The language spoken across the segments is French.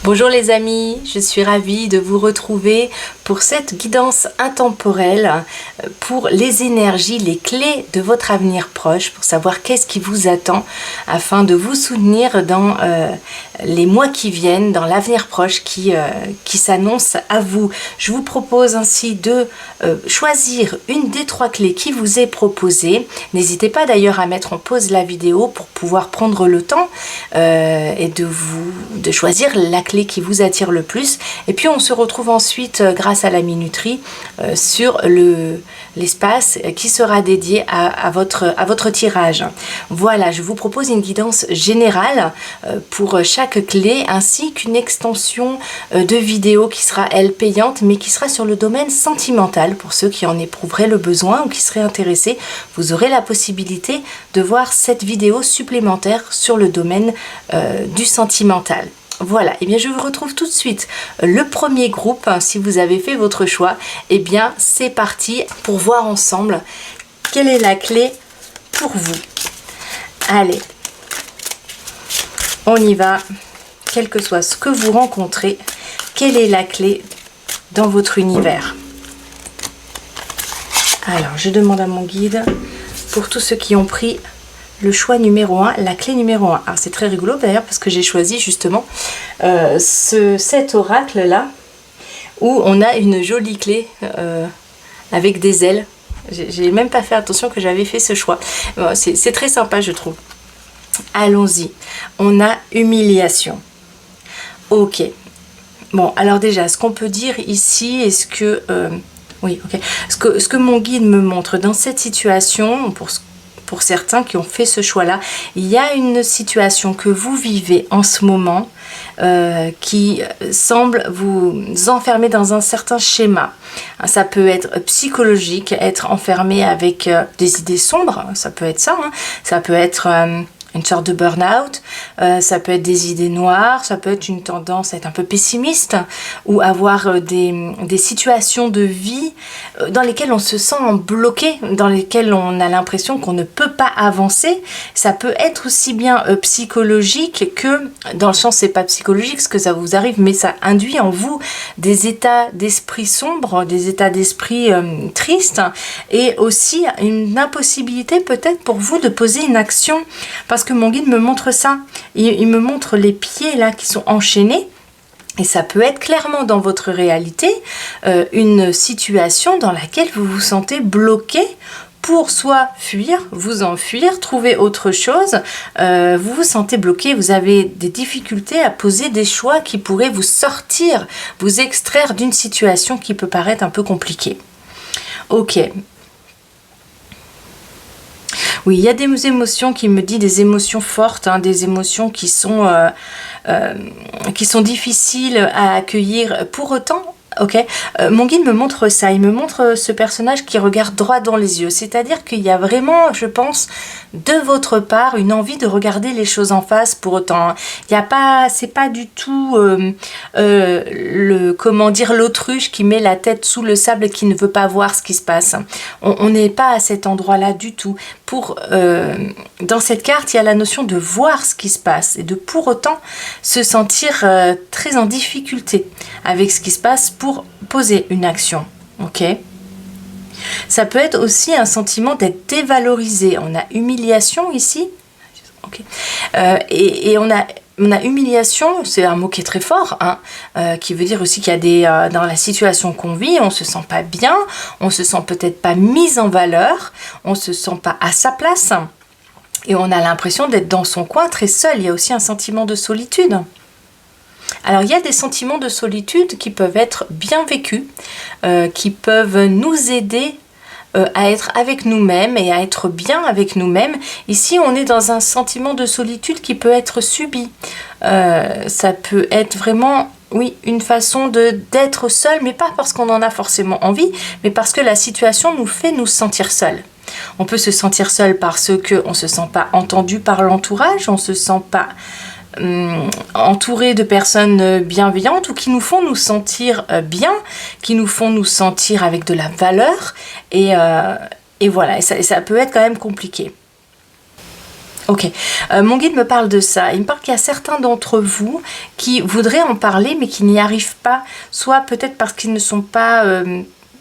Bonjour les amis, je suis ravie de vous retrouver pour cette guidance intemporelle pour les énergies, les clés de votre avenir proche, pour savoir qu'est-ce qui vous attend afin de vous soutenir dans les mois qui viennent, dans l'avenir proche qui s'annonce à vous. Je vous propose ainsi de choisir une des 3 clés qui vous est proposée. N'hésitez pas d'ailleurs à mettre en pause la vidéo pour pouvoir prendre le temps et de choisir la clé qui vous attire le plus. Et puis on se retrouve ensuite grâce à la minuterie sur l'espace qui sera dédié à votre tirage. Voilà, je vous propose une guidance générale pour chaque clé ainsi qu'une extension de vidéo qui sera elle payante mais qui sera sur le domaine sentimental pour ceux qui en éprouveraient le besoin ou qui seraient intéressés. Vous aurez la possibilité de voir cette vidéo supplémentaire sur le domaine du sentimental. Voilà, et bien je vous retrouve tout de suite. Le premier groupe, si vous avez fait votre choix, et bien c'est parti pour voir ensemble quelle est la clé pour vous. Allez, on y va. Quel que soit ce que vous rencontrez, quelle est la clé dans votre univers? Alors, je demande à mon guide, pour tous ceux qui ont pris le choix numéro 1, la clé numéro 1. Alors c'est très rigolo d'ailleurs parce que j'ai choisi justement cet oracle là où on a une jolie clé avec des ailes. J'ai même pas fait attention que j'avais fait ce choix. C'est très sympa je trouve. Allons-y. On a humiliation. Ok. Bon alors déjà ce qu'on peut dire ici, est-ce que... oui ok. Ce que mon guide me montre dans cette situation, pour certains qui ont fait ce choix-là, il y a une situation que vous vivez en ce moment qui semble vous enfermer dans un certain schéma. Ça peut être psychologique, être enfermé avec des idées sombres, ça peut être ça, hein. Ça peut être une sorte de burn-out, ça peut être des idées noires, ça peut être une tendance à être un peu pessimiste ou avoir des situations de vie dans lesquelles on se sent bloqué, dans lesquelles on a l'impression qu'on ne peut pas avancer. Ça peut être aussi bien psychologique que, dans le sens c'est pas psychologique ce que ça vous arrive, mais ça induit en vous des états d'esprit sombres, des états d'esprit tristes et aussi une impossibilité peut-être pour vous de poser une action parce que mon guide me montre ça, il me montre les pieds là qui sont enchaînés et ça peut être clairement dans votre réalité une situation dans laquelle vous vous sentez bloqué pour soit fuir, vous enfuir, trouver autre chose, vous vous sentez bloqué, vous avez des difficultés à poser des choix qui pourraient vous sortir, vous extraire d'une situation qui peut paraître un peu compliquée. Ok. Oui, il y a des émotions qui me disent des émotions fortes, hein, des émotions qui sont difficiles à accueillir. Pour autant, ok, mon guide me montre ça, il me montre ce personnage qui regarde droit dans les yeux. C'est-à-dire qu'il y a vraiment, je pense, de votre part, une envie de regarder les choses en face. Pour autant, il y a pas, c'est pas du tout comment dire, l'autruche qui met la tête sous le sable et qui ne veut pas voir ce qui se passe. On n'est pas à cet endroit-là du tout. Dans cette carte, il y a la notion de voir ce qui se passe et de pour autant se sentir très en difficulté avec ce qui se passe pour poser une action. Ok ? Ça peut être aussi un sentiment d'être dévalorisé. On a humiliation ici. Okay. Et on a humiliation, c'est un mot qui est très fort, hein, qui veut dire aussi qu'il y a dans la situation qu'on vit, on se sent pas bien, on se sent peut-être pas mise en valeur, on se sent pas à sa place, et on a l'impression d'être dans son coin très seul. Il y a aussi un sentiment de solitude. Alors il y a des sentiments de solitude qui peuvent être bien vécus, qui peuvent nous aider à être avec nous-mêmes et à être bien avec nous-mêmes. Ici, on est dans un sentiment de solitude qui peut être subi. Ça peut être vraiment, oui, une façon d'être seul, mais pas parce qu'on en a forcément envie, mais parce que la situation nous fait nous sentir seuls. On peut se sentir seul parce qu'on ne se sent pas entendu par l'entourage, on ne se sent pas entouré de personnes bienveillantes ou qui nous font nous sentir bien, qui nous font nous sentir avec de la valeur et voilà, et ça peut être quand même compliqué. Ok, mon guide me parle de ça. Il me parle qu'il y a certains d'entre vous qui voudraient en parler mais qui n'y arrivent pas, soit peut-être parce qu'ils ne sont pas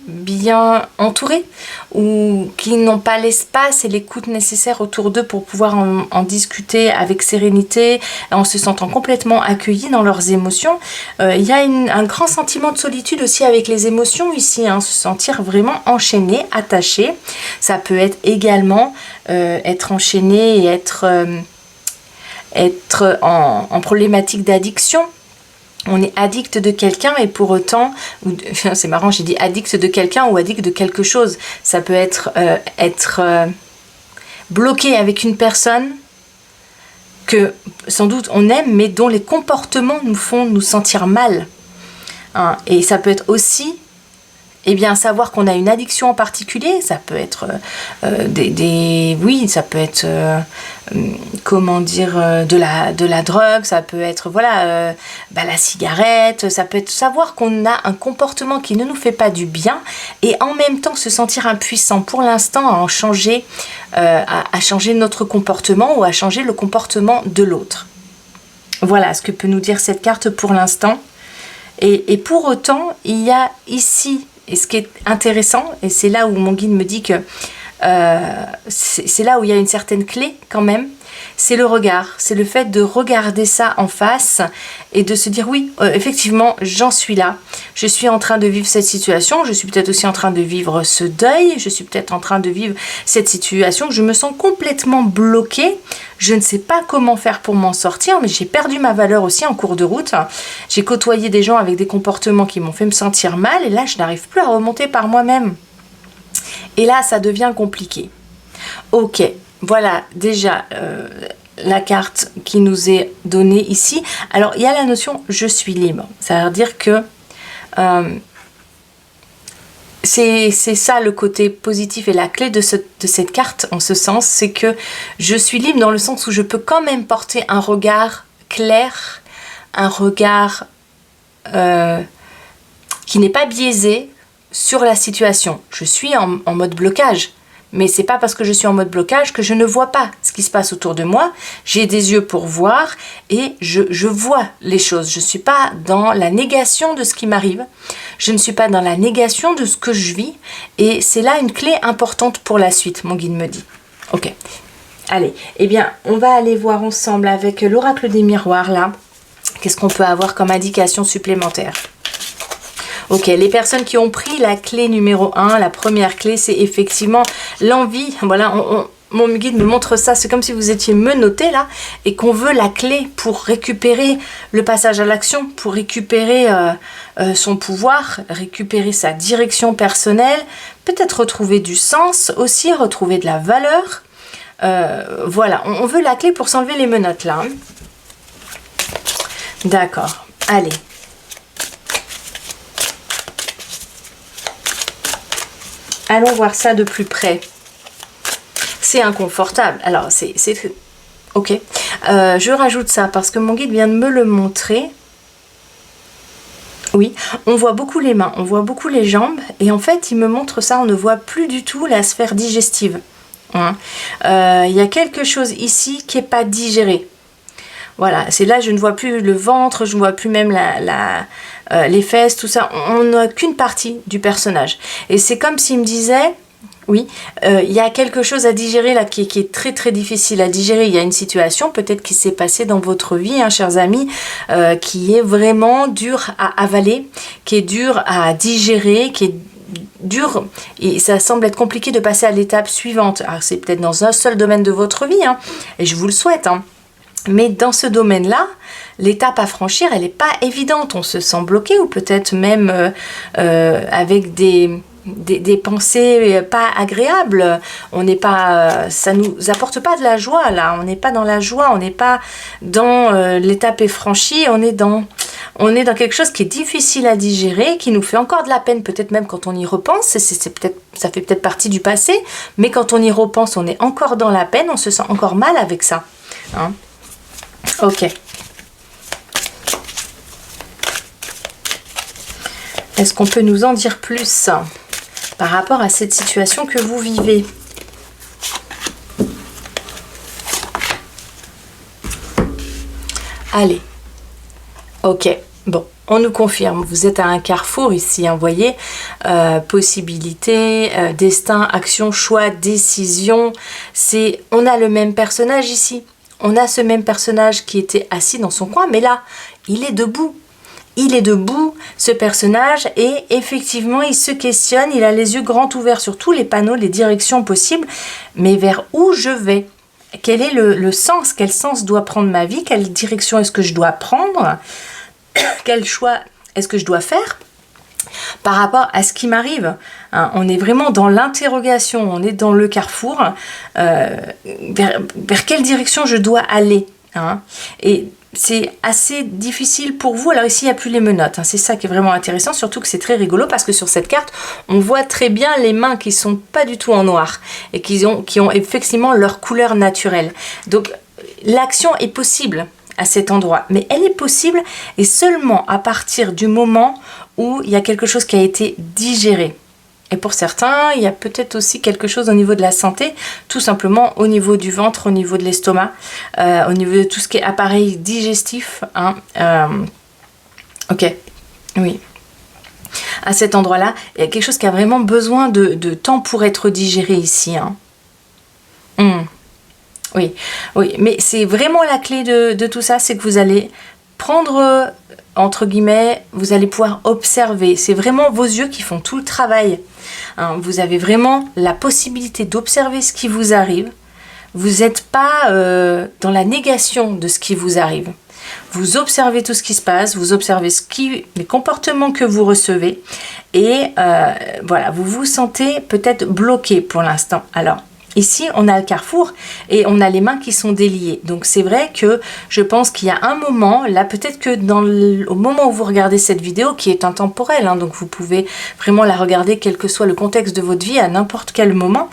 bien entourés ou qui n'ont pas l'espace et l'écoute nécessaire autour d'eux pour pouvoir en discuter avec sérénité en se sentant complètement accueillis dans leurs émotions. Il y a un grand sentiment de solitude aussi avec les émotions ici, hein, se sentir vraiment enchaîné, attaché. Ça peut être également être enchaîné et être en problématique d'addiction. On est addict de quelqu'un et pour autant, c'est marrant, j'ai dit addict de quelqu'un ou addict de quelque chose. Ça peut être bloqué avec une personne que sans doute on aime mais dont les comportements nous font nous sentir mal. Hein, et ça peut être aussi savoir qu'on a une addiction en particulier, ça peut être ça peut être de la drogue, ça peut être la cigarette, ça peut être savoir qu'on a un comportement qui ne nous fait pas du bien et en même temps se sentir impuissant pour l'instant à changer notre comportement ou à changer le comportement de l'autre. Voilà ce que peut nous dire cette carte pour l'instant. Et pour autant, il y a ici, et ce qui est intéressant, et c'est là où mon guide me dit que c'est là où il y a une certaine clé quand même, c'est le regard, c'est le fait de regarder ça en face et de se dire oui, effectivement, j'en suis là, je suis en train de vivre cette situation, je suis peut-être aussi en train de vivre ce deuil, je suis peut-être en train de vivre cette situation, je me sens complètement bloquée, je ne sais pas comment faire pour m'en sortir, mais j'ai perdu ma valeur aussi en cours de route, j'ai côtoyé des gens avec des comportements qui m'ont fait me sentir mal et là je n'arrive plus à remonter par moi-même. Et là, ça devient compliqué. Ok, voilà déjà la carte qui nous est donnée ici. Alors, il y a la notion « je suis libre ». Ça veut dire que c'est ça le côté positif et la clé de cette carte en ce sens. C'est que je suis libre dans le sens où je peux quand même porter un regard clair, un regard qui n'est pas biaisé sur la situation. Je suis en mode blocage, mais c'est pas parce que je suis en mode blocage que je ne vois pas ce qui se passe autour de moi. J'ai des yeux pour voir et je vois les choses. Je suis pas dans la négation de ce qui m'arrive. Je ne suis pas dans la négation de ce que je vis et c'est là une clé importante pour la suite, mon guide me dit. Ok. Allez, on va aller voir ensemble avec l'oracle des miroirs là. Qu'est-ce qu'on peut avoir comme indication supplémentaire ? Ok, les personnes qui ont pris la clé numéro 1, la première clé, c'est effectivement l'envie. Voilà, mon guide me montre ça, c'est comme si vous étiez menotté là, et qu'on veut la clé pour récupérer le passage à l'action, pour récupérer son pouvoir, récupérer sa direction personnelle, peut-être retrouver du sens aussi, retrouver de la valeur. Voilà, on veut la clé pour s'enlever les menottes là. Hein. D'accord, allez. Allons voir ça de plus près. C'est inconfortable. Alors, c'est ok. Je rajoute ça parce que mon guide vient de me le montrer. Oui, on voit beaucoup les mains, on voit beaucoup les jambes. Et en fait, il me montre ça, on ne voit plus du tout la sphère digestive. Hein. Y a quelque chose ici qui n'est pas digéré. Voilà, c'est là, je ne vois plus le ventre, je ne vois plus même les fesses, tout ça. On n'a qu'une partie du personnage. Et c'est comme s'il me disait, oui, il y a quelque chose à digérer là qui est très très difficile à digérer. Il y a une situation peut-être qui s'est passée dans votre vie, hein, chers amis, qui est vraiment dure à avaler, qui est dure à digérer, qui est dur et ça semble être compliqué de passer à l'étape suivante. Alors c'est peut-être dans un seul domaine de votre vie, hein, et je vous le souhaite, hein. Mais dans ce domaine-là, l'étape à franchir, elle n'est pas évidente. On se sent bloqué ou peut-être même avec des pensées pas agréables. On n'est pas, ça nous apporte pas de la joie là. On n'est pas dans la joie. On n'est pas dans l'étape est franchie. On est dans quelque chose qui est difficile à digérer, qui nous fait encore de la peine. Peut-être même quand on y repense, ça fait peut-être partie du passé. Mais quand on y repense, on est encore dans la peine. On se sent encore mal avec ça. Hein. Ok. Est-ce qu'on peut nous en dire plus par rapport à cette situation que vous vivez? Allez. Ok. Bon. On nous confirme, vous êtes à un carrefour ici, hein, vous voyez, possibilité, destin, action, choix, décision, on a le même personnage ici, on a ce même personnage qui était assis dans son coin, mais là, il est debout. Il est debout, ce personnage, et effectivement, il se questionne, il a les yeux grands ouverts sur tous les panneaux, les directions possibles, mais vers où je vais? Quel est le sens? Quel sens doit prendre ma vie? Quelle direction est-ce que je dois prendre? Quel choix est-ce que je dois faire par rapport à ce qui m'arrive, hein? On est vraiment dans l'interrogation, on est dans le carrefour, vers quelle direction je dois aller, hein? Et c'est assez difficile pour vous. Alors ici, il n'y a plus les menottes, hein. C'est ça qui est vraiment intéressant, surtout que c'est très rigolo parce que sur cette carte, on voit très bien les mains qui sont pas du tout en noir et qui ont effectivement leur couleur naturelle. Donc, l'action est possible à cet endroit, mais elle est possible et seulement à partir du moment où il y a quelque chose qui a été digéré. Et pour certains, il y a peut-être aussi quelque chose au niveau de la santé, tout simplement au niveau du ventre, au niveau de l'estomac, au niveau de tout ce qui est appareil digestif, hein. Ok, oui. À cet endroit-là, il y a quelque chose qui a vraiment besoin de temps pour être digéré ici, hein. Oui, oui, mais c'est vraiment la clé de tout ça, c'est que vous allez prendre, entre guillemets, vous allez pouvoir observer. C'est vraiment vos yeux qui font tout le travail, hein. Vous avez vraiment la possibilité d'observer ce qui vous arrive. Vous n'êtes pas dans la négation de ce qui vous arrive. Vous observez tout ce qui se passe, vous observez les comportements que vous recevez et voilà, vous vous sentez peut-être bloqué pour l'instant. Alors, ici, on a le carrefour et on a les mains qui sont déliées. Donc, c'est vrai que je pense qu'il y a un moment, là, peut-être que au moment où vous regardez cette vidéo, qui est intemporelle, hein, donc vous pouvez vraiment la regarder quel que soit le contexte de votre vie, à n'importe quel moment,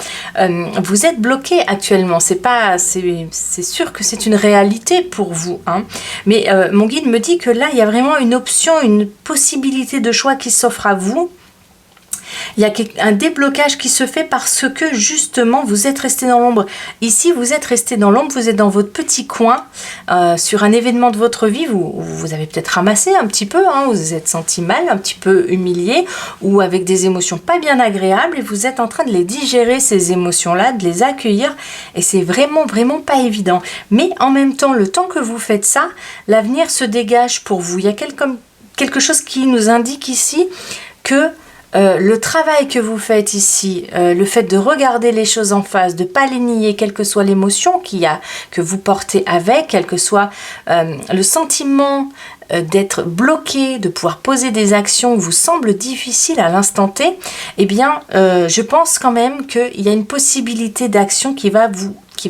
vous êtes bloqué actuellement. C'est sûr que c'est une réalité pour vous, hein. Mais mon guide me dit que là, il y a vraiment une option, une possibilité de choix qui s'offre à vous. Il y a un déblocage qui se fait parce que justement vous êtes resté dans l'ombre. Ici vous êtes resté dans l'ombre, vous êtes dans votre petit coin sur un événement de votre vie, vous avez peut-être ramassé un petit peu, hein, vous vous êtes senti mal, un petit peu humilié ou avec des émotions pas bien agréables et vous êtes en train de les digérer, ces émotions-là, de les accueillir et c'est vraiment pas évident. Mais en même temps, le temps que vous faites ça, l'avenir se dégage pour vous. Il y a quelque chose qui nous indique ici que le travail que vous faites ici, le fait de regarder les choses en face, de ne pas les nier, quelle que soit l'émotion que vous portez avec, quel que soit le sentiment d'être bloqué, de pouvoir poser des actions vous semble difficile à l'instant T, eh bien, je pense quand même qu'il y a une possibilité d'action qui va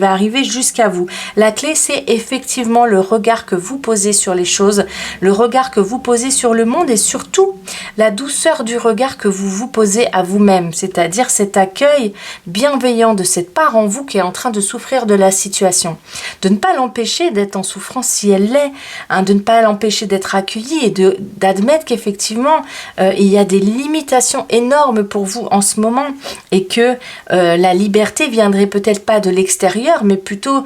arriver jusqu'à vous. La clé, c'est effectivement le regard que vous posez sur les choses, le regard que vous posez sur le monde et surtout la douceur du regard que vous vous posez à vous-même, c'est-à-dire cet accueil bienveillant de cette part en vous qui est en train de souffrir de la situation. De ne pas l'empêcher d'être en souffrance si elle l'est, hein, de ne pas l'empêcher d'être accueillie et d'admettre qu'effectivement il y a des limitations énormes pour vous en ce moment et que la liberté viendrait peut-être pas de l'extérieur mais plutôt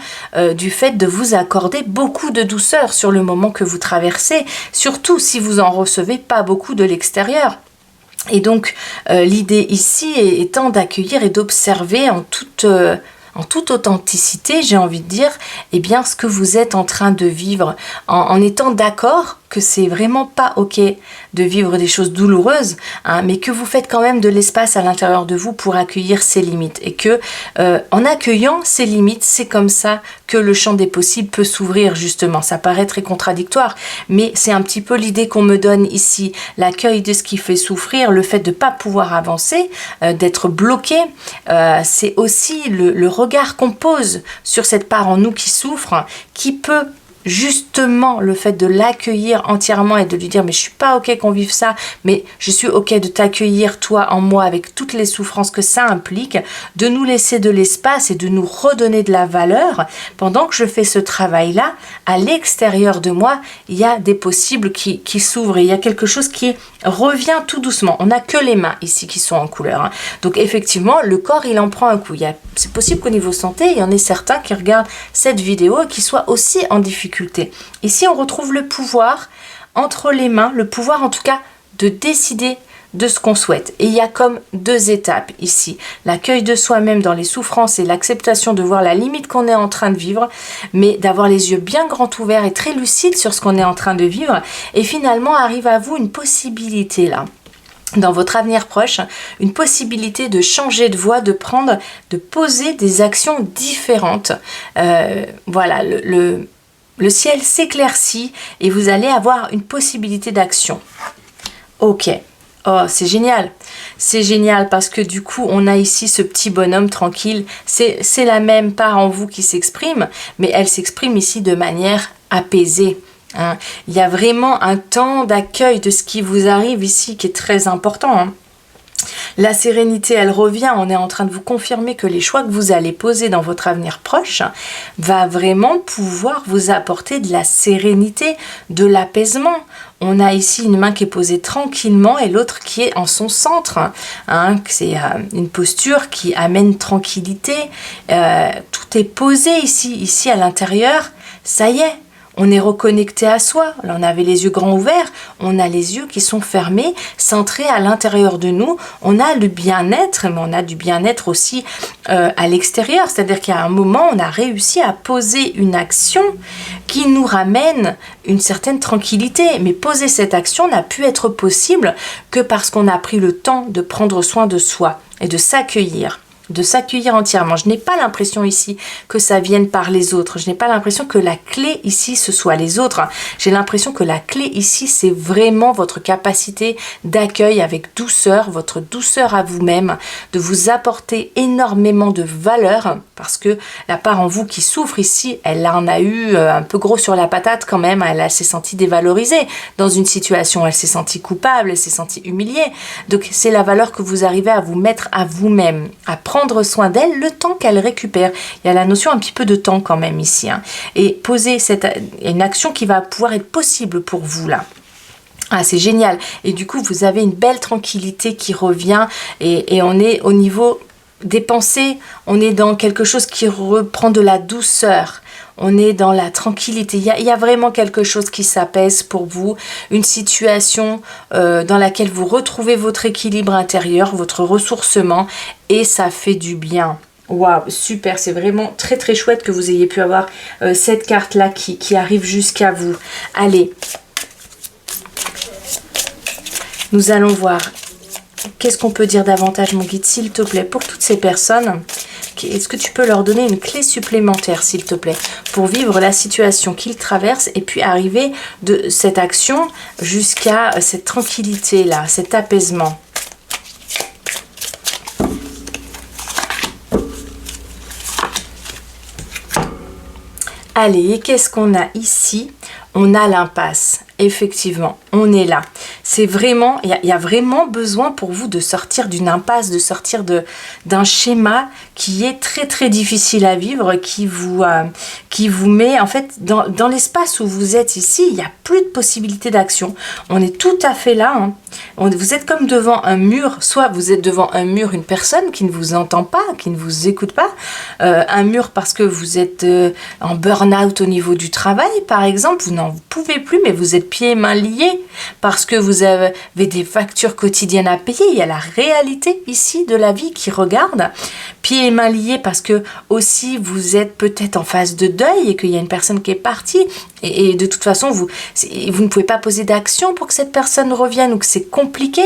du fait de vous accorder beaucoup de douceur sur le moment que vous traversez, surtout si vous en recevez pas beaucoup de l'extérieur. Et donc l'idée ici étant d'accueillir et d'observer en toute authenticité, j'ai envie de dire, eh bien ce que vous êtes en train de vivre, en étant d'accord que c'est vraiment pas ok de vivre des choses douloureuses, hein, mais que vous faites quand même de l'espace à l'intérieur de vous pour accueillir ces limites et que en accueillant ces limites, c'est comme ça que le champ des possibles peut s'ouvrir justement. Ça paraît très contradictoire, mais c'est un petit peu l'idée qu'on me donne ici, l'accueil de ce qui fait souffrir, le fait de ne pas pouvoir avancer, d'être bloqué, c'est aussi le regard qu'on pose sur cette part en nous qui souffre, qui peut justement le fait de l'accueillir entièrement et de lui dire mais je suis pas ok qu'on vive ça, mais je suis ok de t'accueillir toi en moi avec toutes les souffrances que ça implique, de nous laisser de l'espace et de nous redonner de la valeur. Pendant que je fais ce travail là, à l'extérieur de moi il y a des possibles qui s'ouvrent et il y a quelque chose qui revient tout doucement. On n'a que les mains ici qui sont en couleur, hein. Donc effectivement le corps il en prend un coup. C'est possible qu'au niveau santé il y en ait certains qui regardent cette vidéo et qui soient aussi en difficulté difficulté. Ici, on retrouve le pouvoir entre les mains, le pouvoir en tout cas de décider de ce qu'on souhaite. Et il y a comme deux étapes ici. L'accueil de soi-même dans les souffrances et l'acceptation de voir la limite qu'on est en train de vivre, mais d'avoir les yeux bien grands ouverts et très lucides sur ce qu'on est en train de vivre. Et finalement, arrive à vous une possibilité là. Dans votre avenir proche, une possibilité de changer de voie, de poser des actions différentes. Voilà, le ciel s'éclaircit et vous allez avoir une possibilité d'action. Ok. Oh, c'est génial. C'est génial parce que du coup, on a ici ce petit bonhomme tranquille. C'est la même part en vous qui s'exprime, mais elle s'exprime ici de manière apaisée. Hein. Il y a vraiment un temps d'accueil de ce qui vous arrive ici qui est très important. Hein. La sérénité, elle revient. On est en train de vous confirmer que les choix que vous allez poser dans votre avenir proche va vraiment pouvoir vous apporter de la sérénité, de l'apaisement. On a ici une main qui est posée tranquillement et l'autre qui est en son centre. Hein. C'est une posture qui amène tranquillité. Tout est posé ici à l'intérieur. Ça y est. On est reconnecté à soi. Là, on avait les yeux grands ouverts. On a les yeux qui sont fermés, centrés à l'intérieur de nous. On a le bien-être, mais on a du bien-être aussi à l'extérieur. C'est-à-dire qu'à un moment, on a réussi à poser une action qui nous ramène une certaine tranquillité. Mais poser cette action n'a pu être possible que parce qu'on a pris le temps de prendre soin de soi et de s'accueillir entièrement. Je n'ai pas l'impression ici que ça vienne par les autres. Je n'ai pas l'impression que la clé ici, ce soit les autres. J'ai l'impression que la clé ici, c'est vraiment votre capacité d'accueil avec douceur, votre douceur à vous-même, de vous apporter énormément de valeur, parce que la part en vous qui souffre ici, elle en a eu un peu gros sur la patate quand même. Elle s'est sentie dévalorisée dans une situation. Elle s'est sentie coupable, elle s'est sentie humiliée. Donc, c'est la valeur que vous arrivez à vous mettre à vous-même, à prendre soin d'elle le temps qu'elle récupère. Il y a la notion un petit peu de temps quand même ici. Hein. Et poser une action qui va pouvoir être possible pour vous là. Ah, c'est génial. Et du coup, vous avez une belle tranquillité qui revient et on est au niveau des pensées, on est dans quelque chose qui reprend de la douceur. On est dans la tranquillité. Il y a vraiment quelque chose qui s'apaise pour vous. Une situation dans laquelle vous retrouvez votre équilibre intérieur, votre ressourcement. Et ça fait du bien. Waouh, super. C'est vraiment très très chouette que vous ayez pu avoir cette carte-là qui arrive jusqu'à vous. Allez. Nous allons voir. Qu'est-ce qu'on peut dire davantage, mon guide, s'il te plaît, pour toutes ces personnes? Est-ce que tu peux leur donner une clé supplémentaire, s'il te plaît, pour vivre la situation qu'ils traversent et puis arriver de cette action jusqu'à cette tranquillité-là, cet apaisement? Allez, qu'est-ce qu'on a ici? On a l'impasse. Effectivement, on est là. C'est vraiment, il y a vraiment besoin pour vous de sortir d'une impasse, de sortir d'un schéma qui est très très difficile à vivre, qui vous met en fait dans l'espace où vous êtes ici. Il n'y a plus de possibilité d'action. On est tout à fait là. Hein. Vous êtes comme devant un mur. Soit vous êtes devant un mur, une personne qui ne vous entend pas, qui ne vous écoute pas. Un mur parce que vous êtes en burn-out au niveau du travail, par exemple. Vous n'en pouvez plus, mais vous êtes pieds et mains liés parce que vous avez des factures quotidiennes à payer. Il y a la réalité ici de la vie qui regarde. Pieds et mains liés parce que aussi vous êtes peut-être en phase de deuil et qu'il y a une personne qui est partie et de toute façon vous ne pouvez pas poser d'action pour que cette personne revienne ou que c'est compliqué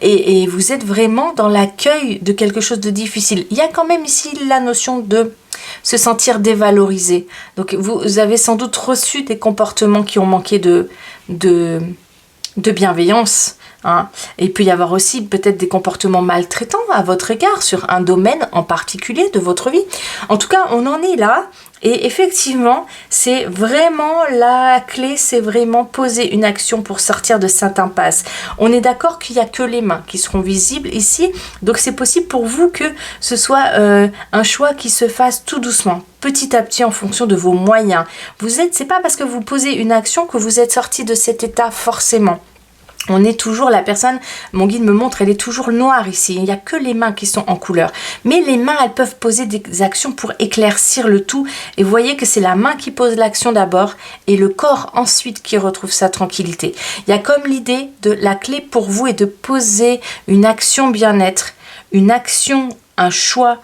et vous êtes vraiment dans l'accueil de quelque chose de difficile. Il y a quand même ici la notion de se sentir dévalorisé. Donc vous avez sans doute reçu des comportements qui ont manqué de bienveillance. Hein. Et il peut y avoir aussi peut-être des comportements maltraitants à votre égard sur un domaine en particulier de votre vie. En tout cas, on en est là. Et effectivement, c'est vraiment la clé, c'est vraiment poser une action pour sortir de cette impasse. On est d'accord qu'il n'y a que les mains qui seront visibles ici. Donc c'est possible pour vous que ce soit un choix qui se fasse tout doucement, petit à petit en fonction de vos moyens. C'est pas parce que vous posez une action que vous êtes sorti de cet état forcément. On est toujours, la personne, mon guide me montre, elle est toujours noire ici. Il n'y a que les mains qui sont en couleur. Mais les mains, elles peuvent poser des actions pour éclaircir le tout. Et vous voyez que c'est la main qui pose l'action d'abord et le corps ensuite qui retrouve sa tranquillité. Il y a comme l'idée de la clé pour vous est de poser une action bien-être, une action, un choix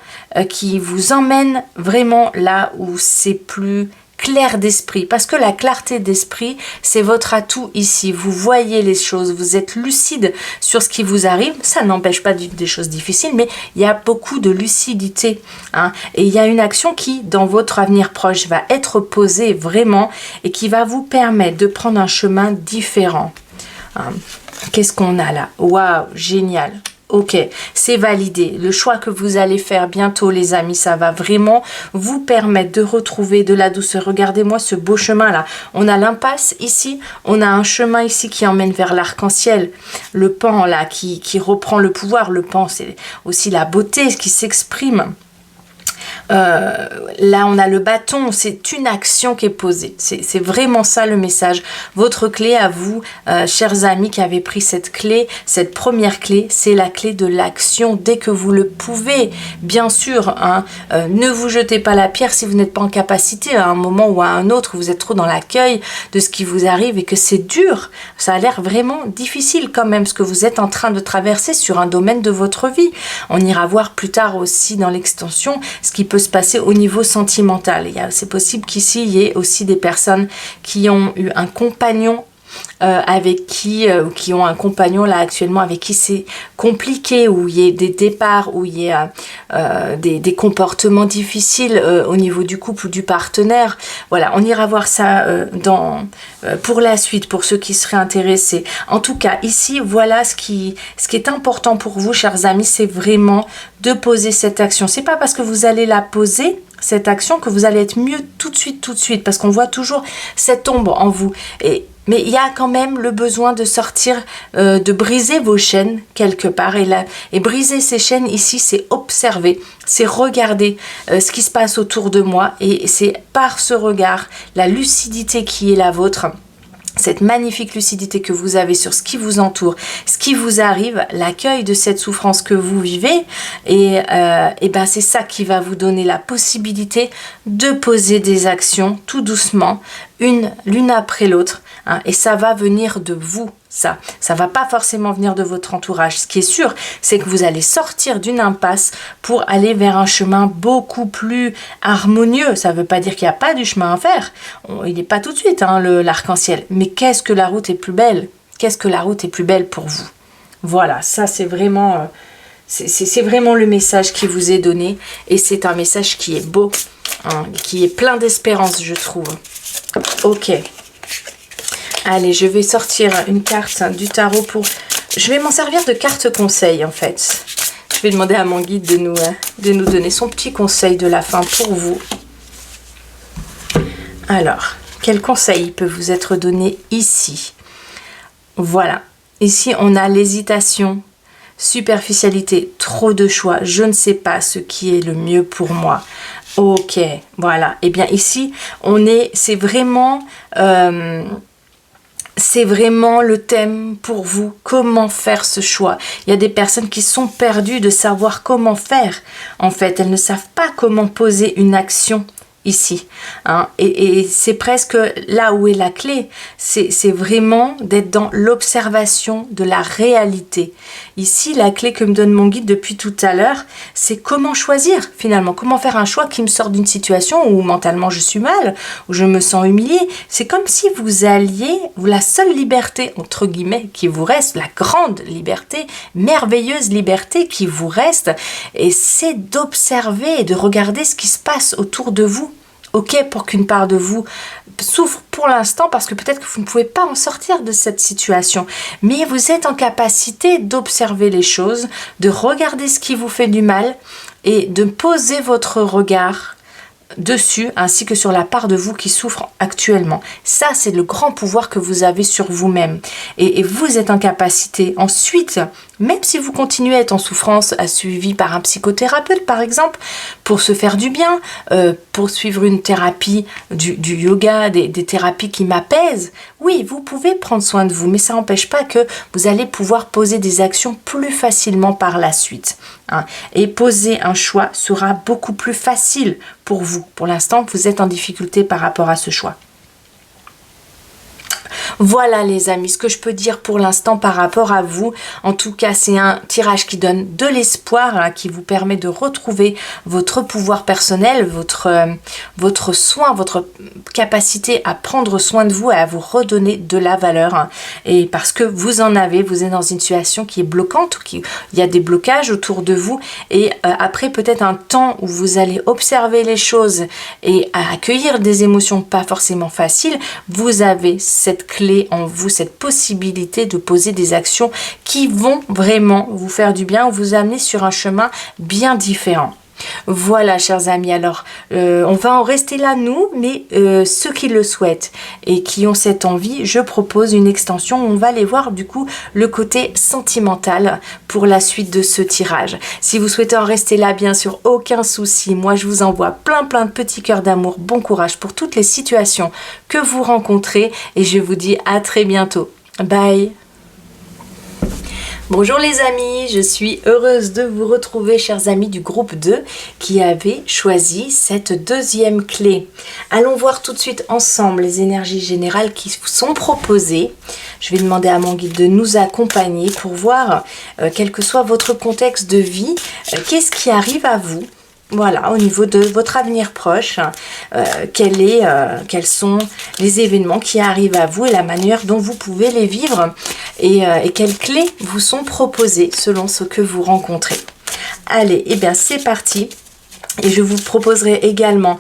qui vous emmène vraiment là où c'est plus clair d'esprit, parce que la clarté d'esprit, c'est votre atout ici. Vous voyez les choses, vous êtes lucide sur ce qui vous arrive. Ça n'empêche pas des choses difficiles, mais il y a beaucoup de lucidité, hein. Et il y a une action qui, dans votre avenir proche, va être posée vraiment et qui va vous permettre de prendre un chemin différent. Hein. Qu'est-ce qu'on a là? Waouh, génial! Ok, c'est validé. Le choix que vous allez faire bientôt, les amis, ça va vraiment vous permettre de retrouver de la douceur. Regardez-moi ce beau chemin-là. On a l'impasse ici, on a un chemin ici qui emmène vers l'arc-en-ciel. Le pan, là, qui reprend le pouvoir. Le pan, c'est aussi la beauté qui s'exprime. Là on a le bâton, c'est une action qui est posée, c'est vraiment ça le message. Votre clé à vous, chers amis qui avez pris cette clé, cette première clé, c'est la clé de l'action dès que vous le pouvez, bien sûr, hein. Ne vous jetez pas la pierre si vous n'êtes pas en capacité à un moment ou à un autre, vous êtes trop dans l'accueil de ce qui vous arrive et que c'est dur. Ça a l'air vraiment difficile quand même ce que vous êtes en train de traverser sur un domaine de votre vie. On ira voir plus tard aussi dans l'extension ce qui peut se passer au niveau sentimental. C'est possible qu'ici il y ait aussi des personnes qui ont eu un compagnon avec qui ont un compagnon là actuellement avec qui c'est compliqué, où il y a des départs, où il y a des comportements difficiles au niveau du couple ou du partenaire. Voilà, on ira voir ça pour la suite, pour ceux qui seraient intéressés. En tout cas, ici, voilà ce qui est important pour vous, chers amis, c'est vraiment de poser cette action. C'est pas parce que vous allez la poser, cette action, que vous allez être mieux tout de suite, parce qu'on voit toujours cette ombre en vous. Mais il y a quand même le besoin de sortir, de briser vos chaînes quelque part. Et briser ces chaînes ici, c'est observer, c'est regarder ce qui se passe autour de moi. Et c'est par ce regard, la lucidité qui est la vôtre, cette magnifique lucidité que vous avez sur ce qui vous entoure, ce qui vous arrive, l'accueil de cette souffrance que vous vivez, et ben c'est ça qui va vous donner la possibilité de poser des actions tout doucement, l'une après l'autre, hein, et ça va venir de vous. Ça va pas forcément venir de votre entourage. Ce qui est sûr, c'est que vous allez sortir d'une impasse pour aller vers un chemin beaucoup plus harmonieux. Ça veut pas dire qu'il n'y a pas du chemin à faire. Il n'est pas tout de suite, hein, l'arc-en-ciel. Mais qu'est-ce que la route est plus belle? Qu'est-ce que la route est plus belle pour vous? Voilà, ça c'est vraiment, c'est vraiment le message qui vous est donné. Et c'est un message qui est beau, hein, qui est plein d'espérance, je trouve. Ok. Allez, je vais sortir une carte du tarot pour... Je vais m'en servir de carte conseil, en fait. Je vais demander à mon guide de nous donner son petit conseil de la fin pour vous. Alors, quel conseil peut vous être donné ici? Voilà. Ici, on a l'hésitation, superficialité, trop de choix. Je ne sais pas ce qui est le mieux pour moi. Ok, voilà. Et bien ici, c'est vraiment le thème pour vous. Comment faire ce choix? Il y a des personnes qui sont perdues de savoir comment faire. En fait, elles ne savent pas comment poser une action ici, hein. Et c'est presque là où est la clé, c'est vraiment d'être dans l'observation de la réalité. Ici, la clé que me donne mon guide depuis tout à l'heure, c'est comment choisir finalement, comment faire un choix qui me sort d'une situation où mentalement je suis mal, où je me sens humiliée. C'est comme si vous alliez, la seule liberté entre guillemets qui vous reste, la grande liberté, merveilleuse liberté qui vous reste, et c'est d'observer et de regarder ce qui se passe autour de vous. Ok, pour qu'une part de vous souffre pour l'instant, parce que peut-être que vous ne pouvez pas en sortir de cette situation, mais vous êtes en capacité d'observer les choses, de regarder ce qui vous fait du mal et de poser votre regard dessus, ainsi que sur la part de vous qui souffre actuellement. Ça, c'est le grand pouvoir que vous avez sur vous-même. Et vous êtes en capacité, ensuite, même si vous continuez à être en souffrance, à suivi par un psychothérapeute, par exemple, pour se faire du bien, poursuivre une thérapie, du yoga, des thérapies qui m'apaisent, oui, vous pouvez prendre soin de vous, mais ça n'empêche pas que vous allez pouvoir poser des actions plus facilement par la suite. Hein. Et poser un choix sera beaucoup plus facile pour vous. Pour l'instant, vous êtes en difficulté par rapport à ce choix. Voilà les amis, ce que je peux dire pour l'instant par rapport à vous. En tout cas, c'est un tirage qui donne de l'espoir, hein, qui vous permet de retrouver votre pouvoir personnel, votre soin, votre capacité à prendre soin de vous et à vous redonner de la valeur. Hein. Et parce que vous en avez, vous êtes dans une situation qui est bloquante, il y a des blocages autour de vous. Et après peut-être un temps où vous allez observer les choses et accueillir des émotions pas forcément faciles, vous avez cette clé en vous, cette possibilité de poser des actions qui vont vraiment vous faire du bien ou vous amener sur un chemin bien différent. Voilà chers amis, alors on va en rester là nous, mais ceux qui le souhaitent et qui ont cette envie, je propose une extension, on va aller voir du coup le côté sentimental pour la suite de ce tirage. Si vous souhaitez en rester là, bien sûr, aucun souci, moi je vous envoie plein de petits cœurs d'amour, bon courage pour toutes les situations que vous rencontrez et je vous dis à très bientôt. Bye. Bonjour les amis, je suis heureuse de vous retrouver chers amis du groupe 2 qui avez choisi cette deuxième clé. Allons voir tout de suite ensemble les énergies générales qui vous sont proposées. Je vais demander à mon guide de nous accompagner pour voir, quel que soit votre contexte de vie, qu'est-ce qui arrive à vous. Voilà, au niveau de votre avenir proche, quels sont les événements qui arrivent à vous et la manière dont vous pouvez les vivre et quelles clés vous sont proposées selon ce que vous rencontrez. Allez, et bien c'est parti. Et je vous proposerai également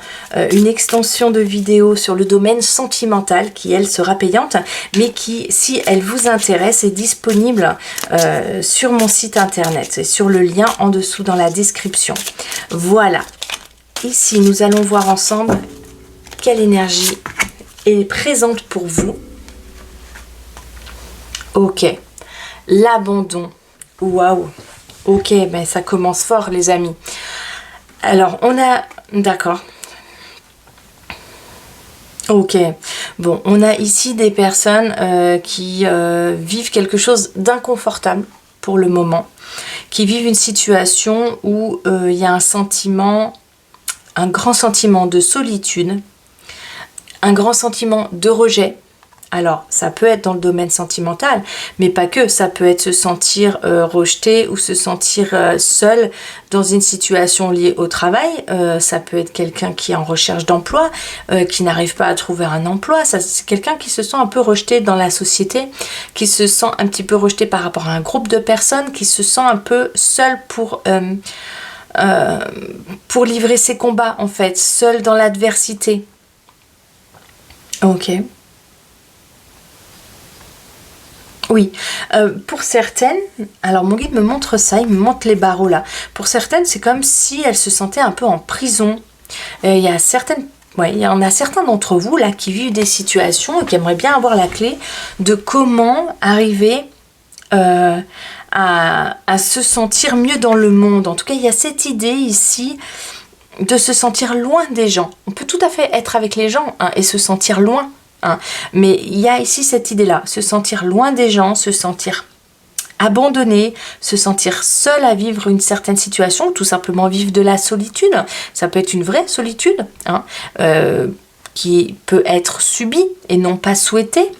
une extension de vidéo sur le domaine sentimental qui, elle, sera payante, mais qui, si elle vous intéresse, est disponible sur mon site internet et sur le lien en dessous dans la description. Voilà. Ici, nous allons voir ensemble quelle énergie est présente pour vous. Ok. L'abandon. Waouh. Ok, ben ça commence fort, les amis. Alors, on a... D'accord. Ok. Bon, on a ici des personnes qui vivent quelque chose d'inconfortable pour le moment. Qui vivent une situation où il y a un sentiment, un grand sentiment de solitude, un grand sentiment de rejet. Alors, ça peut être dans le domaine sentimental, mais pas que. Ça peut être se sentir rejeté ou se sentir seul dans une situation liée au travail. Ça peut être quelqu'un qui est en recherche d'emploi, qui n'arrive pas à trouver un emploi. C'est quelqu'un qui se sent un peu rejeté dans la société, qui se sent un petit peu rejeté par rapport à un groupe de personnes, qui se sent un peu seul pour livrer ses combats, en fait, seul dans l'adversité. Ok. Oui, pour certaines, alors mon guide me montre ça, il me montre les barreaux là. Pour certaines, c'est comme si elles se sentaient un peu en prison. Il y a certaines, ouais, il y en a certains d'entre vous là qui vivent des situations et qui aimeraient bien avoir la clé de comment arriver à se sentir mieux dans le monde. En tout cas, il y a cette idée ici de se sentir loin des gens. On peut tout à fait être avec les gens hein, et se sentir loin. Hein. Mais il y a ici cette idée-là, se sentir loin des gens, se sentir abandonné, se sentir seul à vivre une certaine situation, tout simplement vivre de la solitude. Ça peut être une vraie solitude, hein, qui peut être subie et non pas souhaitée.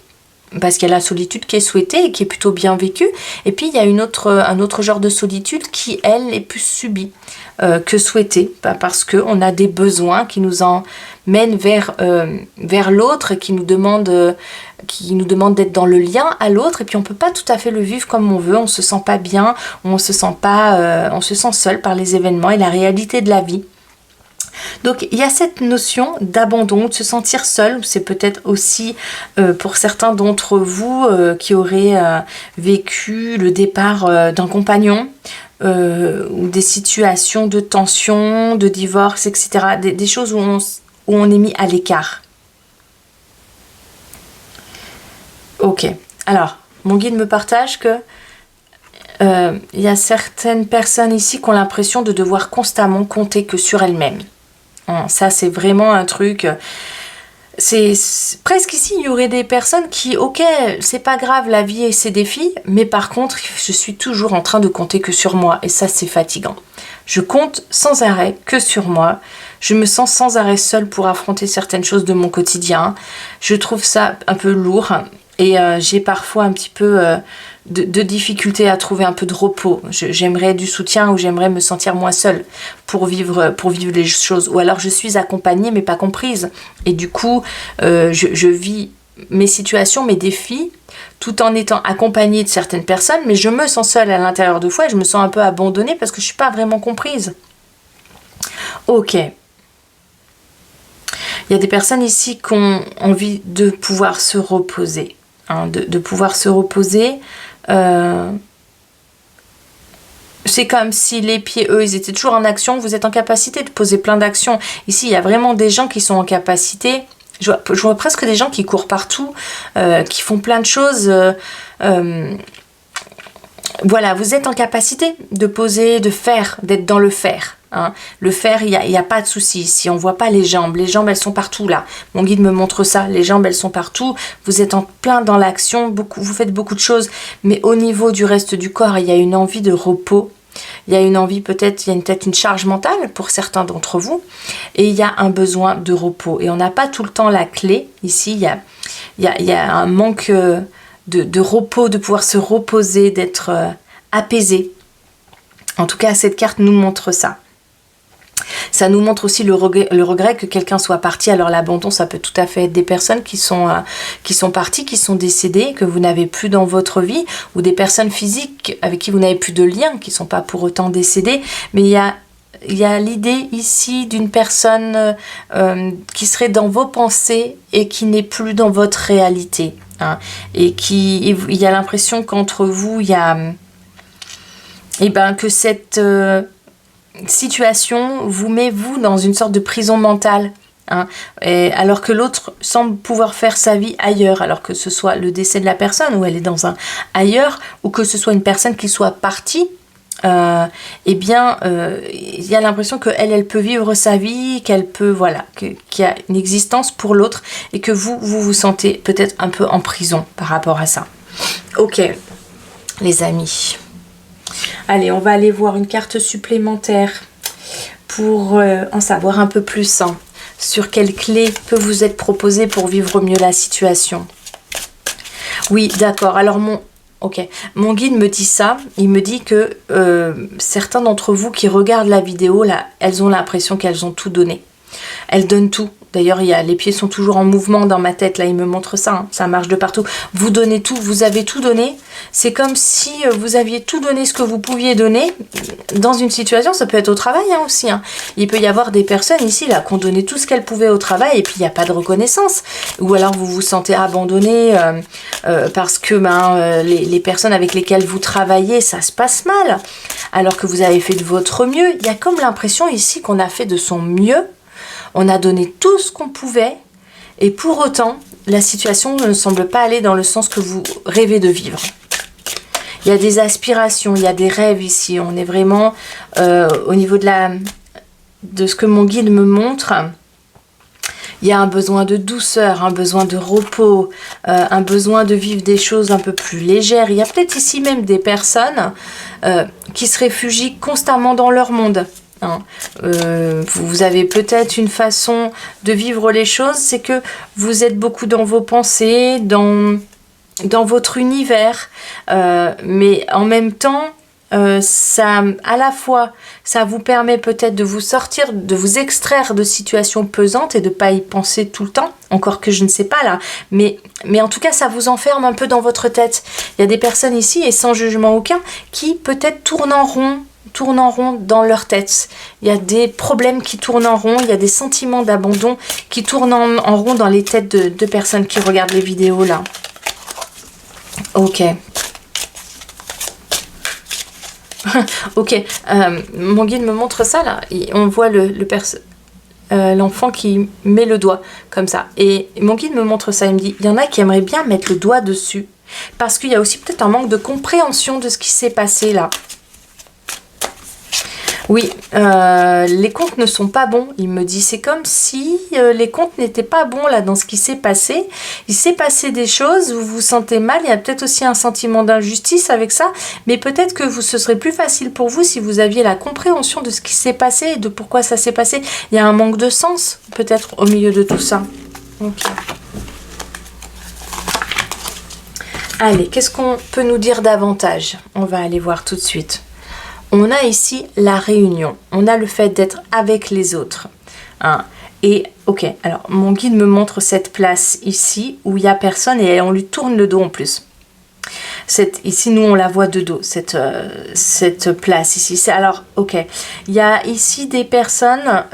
Parce qu'il y a la solitude qui est souhaitée et qui est plutôt bien vécue. Et puis, il y a un autre genre de solitude qui, elle, est plus subie que souhaitée. Parce qu'on a des besoins qui nous emmènent vers l'autre et qui nous demandent d'être dans le lien à l'autre. Et puis, on ne peut pas tout à fait le vivre comme on veut. On ne se sent pas bien, on se sent seul par les événements et la réalité de la vie. Donc il y a cette notion d'abandon, de se sentir seul. C'est peut-être aussi pour certains d'entre vous qui auraient vécu le départ d'un compagnon ou des situations de tension, de divorce, etc. Des choses où on est mis à l'écart. Ok, alors mon guide me partage que il y a certaines personnes ici qui ont l'impression de devoir constamment compter que sur elles-mêmes. Ça, c'est vraiment un truc... C'est presque ici, il y aurait des personnes qui, ok, c'est pas grave la vie et ses défis, mais par contre, je suis toujours en train de compter que sur moi et ça, c'est fatigant. Je compte sans arrêt que sur moi. Je me sens sans arrêt seule pour affronter certaines choses de mon quotidien. Je trouve ça un peu lourd et j'ai parfois un petit peu de difficulté à trouver un peu de repos. J'aimerais du soutien ou j'aimerais me sentir moins seule pour vivre les choses. Ou alors je suis accompagnée mais pas comprise. Et du coup, je vis mes situations, mes défis, tout en étant accompagnée de certaines personnes, mais je me sens seule à l'intérieur de moi et je me sens un peu abandonnée parce que je ne suis pas vraiment comprise. Ok. Il y a des personnes ici qui ont envie de pouvoir se reposer. De pouvoir se reposer. C'est comme si les pieds, eux, ils étaient toujours en action. Vous êtes en capacité de poser plein d'actions. Ici, il y a vraiment des gens qui sont en capacité. Je vois presque des gens qui courent partout, qui font plein de choses. Voilà, vous êtes en capacité de poser, de faire, d'être dans le faire. Le faire, il n'y a pas de souci ici. On ne voit pas les jambes. Les jambes, elles sont partout là. Mon guide me montre ça. Les jambes, elles sont partout. Vous êtes en plein dans l'action. Vous faites beaucoup de choses. Mais au niveau du reste du corps, il y a une envie de repos. Il y a une envie, peut-être une charge mentale pour certains d'entre vous. Et il y a un besoin de repos. Et on n'a pas tout le temps la clé. Ici, il y a un manque de repos, de pouvoir se reposer, d'être apaisé. En tout cas, cette carte nous montre ça. Ça nous montre aussi le regret que quelqu'un soit parti. Alors l'abandon, ça peut tout à fait être des personnes qui sont parties, qui sont décédées, que vous n'avez plus dans votre vie, ou des personnes physiques avec qui vous n'avez plus de lien, qui ne sont pas pour autant décédées. Mais il y a l'idée ici d'une personne qui serait dans vos pensées et qui n'est plus dans votre réalité. Et il y a l'impression qu'entre vous, il y a... que cette... situation vous met vous dans une sorte de prison mentale, alors que l'autre semble pouvoir faire sa vie ailleurs, alors que ce soit le décès de la personne où elle est dans un ailleurs, ou que ce soit une personne qui soit partie, il y a l'impression qu'elle peut vivre sa vie, qu'elle peut, qu'il y a une existence pour l'autre, et que vous sentez peut-être un peu en prison par rapport à ça. Ok, les amis. Allez, on va aller voir une carte supplémentaire pour en savoir un peu plus sur quelle clé peut vous être proposée pour vivre mieux la situation. Oui, d'accord. Alors, mon guide me dit ça. Il me dit que certains d'entre vous qui regardent la vidéo, là, elles ont l'impression qu'elles ont tout donné. Elles donnent tout. D'ailleurs, les pieds sont toujours en mouvement dans ma tête. Là, il me montre ça. Ça marche de partout. Vous donnez tout. Vous avez tout donné. C'est comme si vous aviez tout donné ce que vous pouviez donner dans une situation. Ça peut être au travail aussi. Il peut y avoir des personnes ici là qui ont donné tout ce qu'elles pouvaient au travail et puis il n'y a pas de reconnaissance. Ou alors vous vous sentez abandonné parce que les personnes avec lesquelles vous travaillez, ça se passe mal. Alors que vous avez fait de votre mieux. Il y a comme l'impression ici qu'on a fait de son mieux. On a donné tout ce qu'on pouvait et pour autant, la situation ne semble pas aller dans le sens que vous rêvez de vivre. Il y a des aspirations, il y a des rêves ici. On est vraiment au niveau de ce que mon guide me montre. Il y a un besoin de douceur, un besoin de repos, un besoin de vivre des choses un peu plus légères. Il y a peut-être ici même des personnes qui se réfugient constamment dans leur monde. Vous avez peut-être une façon de vivre les choses, c'est que vous êtes beaucoup dans vos pensées, dans votre univers, mais en même temps, à la fois, ça vous permet peut-être de vous sortir, de vous extraire de situations pesantes et de ne pas y penser tout le temps, encore que je ne sais pas là, mais en tout cas, ça vous enferme un peu dans votre tête. Il y a des personnes ici, et sans jugement aucun, qui peut-être tournent en rond dans leur tête. Il y a des problèmes qui tournent en rond, il y a des sentiments d'abandon qui tournent en rond dans les têtes de personnes qui regardent les vidéos là. Ok. Ok. Mon guide me montre ça là. On voit l'enfant qui met le doigt comme ça. Et mon guide me montre ça. Il me dit, il y en a qui aimeraient bien mettre le doigt dessus. Parce qu'il y a aussi peut-être un manque de compréhension de ce qui s'est passé là. Oui, les comptes ne sont pas bons, il me dit. C'est comme si les comptes n'étaient pas bons là dans ce qui s'est passé. Il s'est passé des choses, vous vous sentez mal, il y a peut-être aussi un sentiment d'injustice avec ça, mais peut-être que ce serait plus facile pour vous si vous aviez la compréhension de ce qui s'est passé et de pourquoi ça s'est passé. Il y a un manque de sens peut-être au milieu de tout ça. Ok. Allez, qu'est-ce qu'on peut nous dire davantage? On va aller voir tout de suite. On a ici la réunion, on a le fait d'être avec les autres. Hein. Et ok, alors mon guide me montre cette place ici où il n'y a personne et on lui tourne le dos en plus. Ici, nous, on la voit de dos, cette place ici. Alors, ok, il y a ici des personnes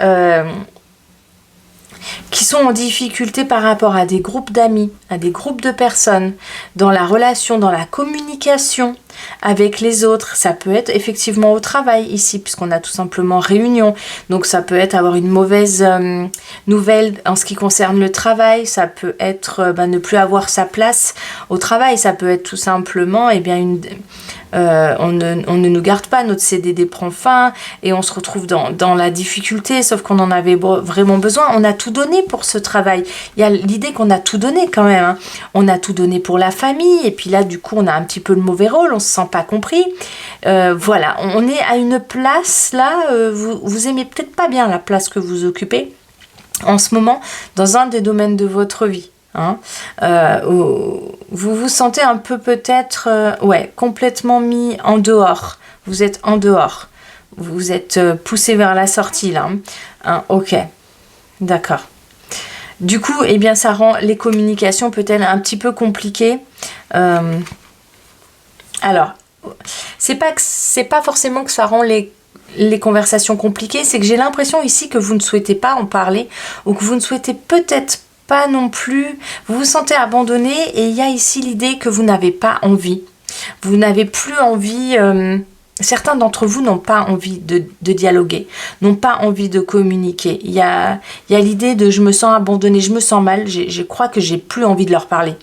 qui sont en difficulté par rapport à des groupes d'amis, à des groupes de personnes, dans la relation, dans la communication avec les autres. Ça peut être effectivement au travail ici, puisqu'on a tout simplement réunion. Donc ça peut être avoir une mauvaise nouvelle en ce qui concerne le travail. Ça peut être ne plus avoir sa place au travail. Ça peut être tout simplement on ne nous garde pas, notre CDD prend fin et on se retrouve dans la difficulté, sauf qu'on en avait vraiment besoin. On a tout donné pour ce travail. Il y a l'idée qu'on a tout donné quand même. Hein. On a tout donné pour la famille et puis là, du coup, on a un petit peu le mauvais rôle, on se sent pas compris. Voilà, on est à une place là, vous aimez peut-être pas bien la place que vous occupez en ce moment dans un des domaines de votre vie. Hein, vous vous sentez un peu peut-être complètement mis en dehors. Vous êtes en dehors. Vous êtes poussé vers la sortie là. Hein, ok, d'accord. Du coup, eh bien, ça rend les communications peut-être un petit peu compliquées. Alors, c'est pas forcément que ça rend les conversations compliquées, c'est que j'ai l'impression ici que vous ne souhaitez pas en parler ou que vous ne souhaitez peut-être pas non plus, vous vous sentez abandonné et il y a ici l'idée que vous n'avez pas envie. Vous n'avez plus envie, certains d'entre vous n'ont pas envie de dialoguer, n'ont pas envie de communiquer. Il y a l'idée de je me sens abandonné, je me sens mal, je crois que j'ai plus envie de leur parler.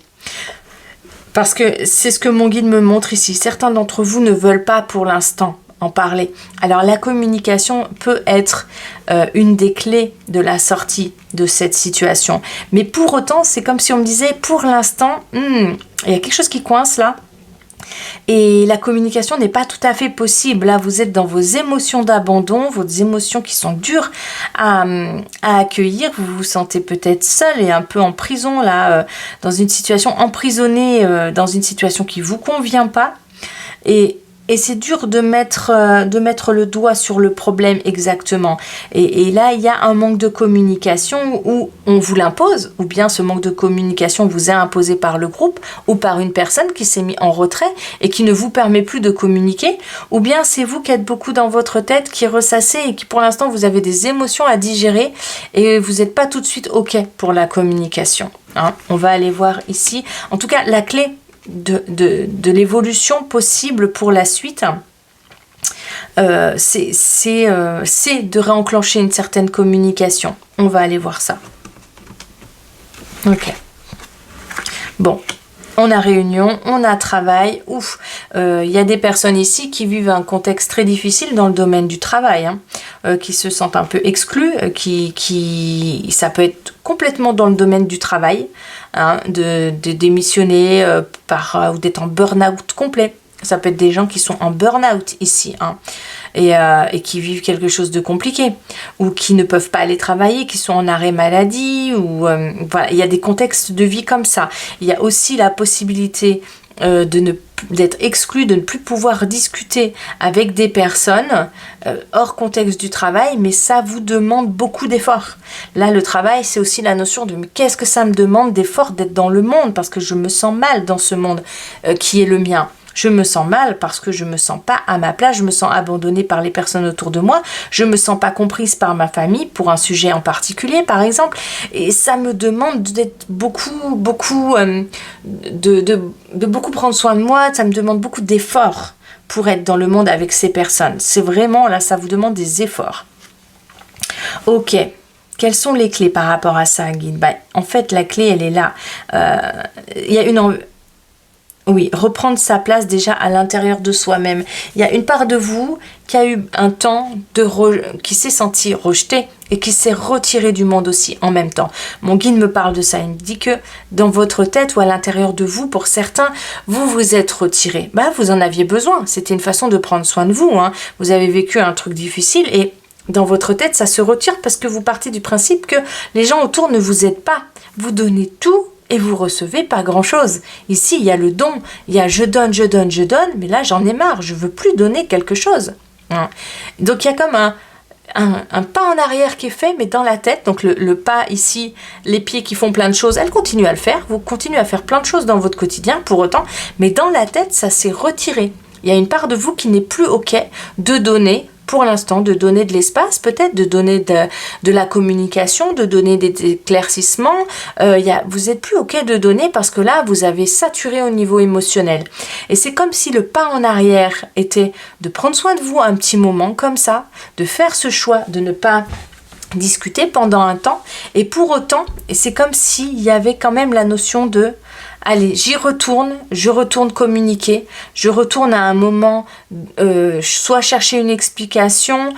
Parce que c'est ce que mon guide me montre ici. Certains d'entre vous ne veulent pas pour l'instant en parler. Alors la communication peut être une des clés de la sortie de cette situation. Mais pour autant, c'est comme si on me disait, pour l'instant, il y a quelque chose qui coince là. Et la communication n'est pas tout à fait possible. Là, vous êtes dans vos émotions d'abandon, vos émotions qui sont dures à accueillir. Vous vous sentez peut-être seul et un peu en prison, là, dans une situation emprisonnée, dans une situation qui ne vous convient pas. Et c'est dur de mettre le doigt sur le problème exactement. Et là, il y a un manque de communication où on vous l'impose, ou bien ce manque de communication vous est imposé par le groupe ou par une personne qui s'est mise en retrait et qui ne vous permet plus de communiquer, ou bien c'est vous qui êtes beaucoup dans votre tête, qui ressassez et qui pour l'instant vous avez des émotions à digérer et vous n'êtes pas tout de suite OK pour la communication. Hein. On va aller voir ici. En tout cas, la clé de l'évolution possible pour la suite, c'est de réenclencher une certaine communication. On va aller voir ça. Ok. Bon, on a réunion, on a travail. Ouf, y a des personnes ici qui vivent un contexte très difficile dans le domaine du travail, hein, qui se sentent un peu exclus, ça peut être complètement dans le domaine du travail, hein, de démissionner ou d'être en burn-out complet. Ça peut être des gens qui sont en burn-out ici, hein, et qui vivent quelque chose de compliqué, ou qui ne peuvent pas aller travailler, qui sont en arrêt maladie, ou voilà, il y a des contextes de vie comme ça. Il y a aussi la possibilité d'être exclu, de ne plus pouvoir discuter avec des personnes hors contexte du travail, mais ça vous demande beaucoup d'efforts. Là, le travail, c'est aussi la notion de qu'est-ce que ça me demande d'efforts d'être dans le monde, parce que je me sens mal dans ce monde qui est le mien. Je me sens mal parce que je me sens pas à ma place, je me sens abandonnée par les personnes autour de moi, je me sens pas comprise par ma famille pour un sujet en particulier, par exemple, et ça me demande d'être beaucoup de beaucoup prendre soin de moi, ça me demande beaucoup d'efforts pour être dans le monde avec ces personnes. C'est vraiment, là, ça vous demande des efforts. Ok. Quelles sont les clés par rapport à ça, guide ? En fait, la clé, elle est là. Il y a une... Oui, reprendre sa place déjà à l'intérieur de soi-même. Il y a une part de vous qui a eu un temps qui s'est senti rejeté et qui s'est retiré du monde aussi en même temps. Mon guide me parle de ça. Il me dit que dans votre tête ou à l'intérieur de vous, pour certains, vous vous êtes retiré. Bah, vous en aviez besoin. C'était une façon de prendre soin de vous, hein. Vous avez vécu un truc difficile et dans votre tête, ça se retire parce que vous partez du principe que les gens autour ne vous aident pas. Vous donnez tout et vous recevez pas grand-chose. Ici, il y a le don. Il y a je donne, je donne, je donne, mais là, j'en ai marre. Je veux plus donner quelque chose. Donc, il y a comme un pas en arrière qui est fait, mais dans la tête. Donc, le pas ici, les pieds qui font plein de choses, elles continuent à le faire. Vous continuez à faire plein de choses dans votre quotidien pour autant, mais dans la tête, ça s'est retiré. Il y a une part de vous qui n'est plus OK de donner pour l'instant, de donner de l'espace, peut-être de donner de la communication, de donner des éclaircissements. Vous n'êtes plus OK de donner parce que là, vous avez saturé au niveau émotionnel. Et c'est comme si le pas en arrière était de prendre soin de vous un petit moment comme ça, de faire ce choix de ne pas discuter pendant un temps. Et pour autant, et c'est comme s'il y avait quand même la notion de allez, je retourne communiquer, je retourne à un moment, soit chercher une explication,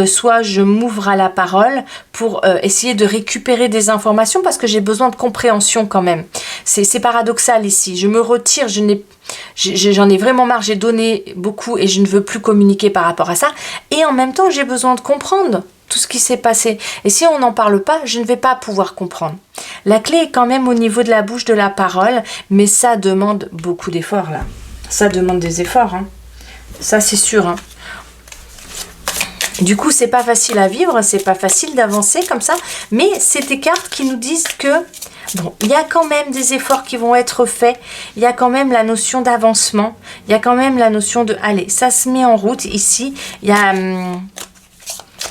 soit je m'ouvre à la parole pour essayer de récupérer des informations parce que j'ai besoin de compréhension quand même. C'est paradoxal ici, je me retire, j'en ai vraiment marre, j'ai donné beaucoup et je ne veux plus communiquer par rapport à ça. Et en même temps, j'ai besoin de comprendre tout ce qui s'est passé. Et si on n'en parle pas, je ne vais pas pouvoir comprendre. La clé est quand même au niveau de la bouche, de la parole, mais ça demande beaucoup d'efforts là. Ça demande des efforts, hein. Ça c'est sûr, hein. Du coup, c'est pas facile à vivre, c'est pas facile d'avancer comme ça, mais c'est des cartes qui nous disent que bon, il y a quand même des efforts qui vont être faits, il y a quand même la notion d'avancement, il y a quand même la notion de allez, ça se met en route ici, il y a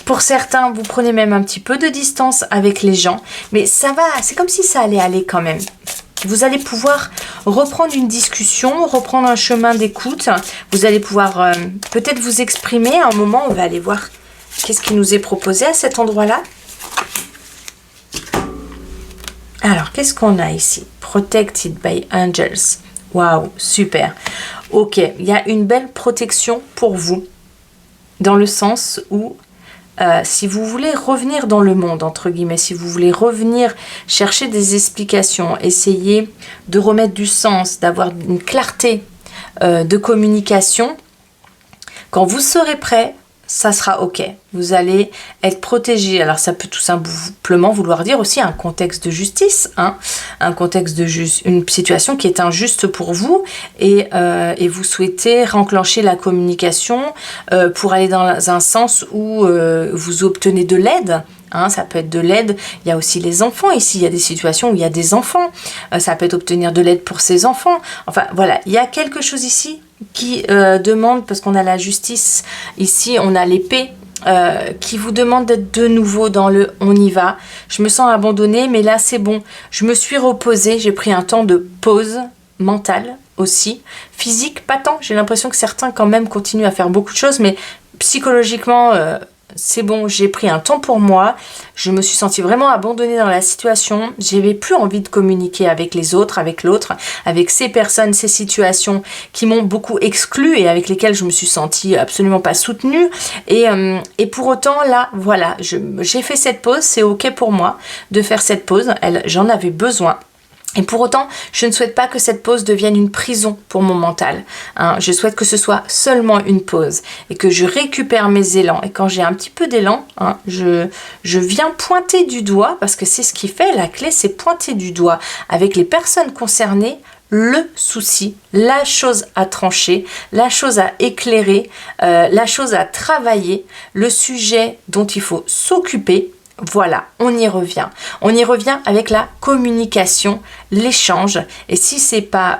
pour certains, vous prenez même un petit peu de distance avec les gens, mais ça va, c'est comme si ça allait aller quand même. Vous allez pouvoir reprendre une discussion, reprendre un chemin d'écoute. Vous allez pouvoir peut-être vous exprimer. À un moment, on va aller voir qu'est-ce qui nous est proposé à cet endroit-là. Alors, qu'est-ce qu'on a ici? Protected by angels. Waouh, super. Ok, il y a une belle protection pour vous, dans le sens où si vous voulez revenir dans le monde, entre guillemets, si vous voulez revenir chercher des explications, essayer de remettre du sens, d'avoir une clarté de communication, quand vous serez prêt, ça sera OK. Vous allez être protégé. Alors, ça peut tout simplement vouloir dire aussi un contexte de justice, hein, un contexte de une situation qui est injuste pour vous et vous souhaitez renclencher la communication pour aller dans un sens où vous obtenez de l'aide. Hein, ça peut être de l'aide, il y a aussi les enfants ici, il y a des situations où il y a des enfants, ça peut être obtenir de l'aide pour ses enfants, enfin voilà, il y a quelque chose ici qui demande, parce qu'on a la justice, ici on a l'épée, qui vous demande d'être de nouveau dans le on y va, je me sens abandonnée mais là c'est bon, je me suis reposée, j'ai pris un temps de pause mentale aussi, physique pas tant, j'ai l'impression que certains quand même continuent à faire beaucoup de choses mais psychologiquement c'est bon, j'ai pris un temps pour moi, je me suis sentie vraiment abandonnée dans la situation, j'avais plus envie de communiquer avec les autres, avec l'autre, avec ces personnes, ces situations qui m'ont beaucoup exclue et avec lesquelles je me suis sentie absolument pas soutenue et pour autant là, voilà, j'ai fait cette pause, c'est ok pour moi de faire cette pause, j'en avais besoin. Et pour autant, je ne souhaite pas que cette pause devienne une prison pour mon mental. Hein. Je souhaite que ce soit seulement une pause et que je récupère mes élans. Et quand j'ai un petit peu d'élan, hein, je viens pointer du doigt, parce que c'est ce qui fait la clé, c'est pointer du doigt avec les personnes concernées le souci, la chose à trancher, la chose à éclairer, la chose à travailler, le sujet dont il faut s'occuper. Voilà, on y revient. On y revient avec la communication, l'échange. Et si c'est pas...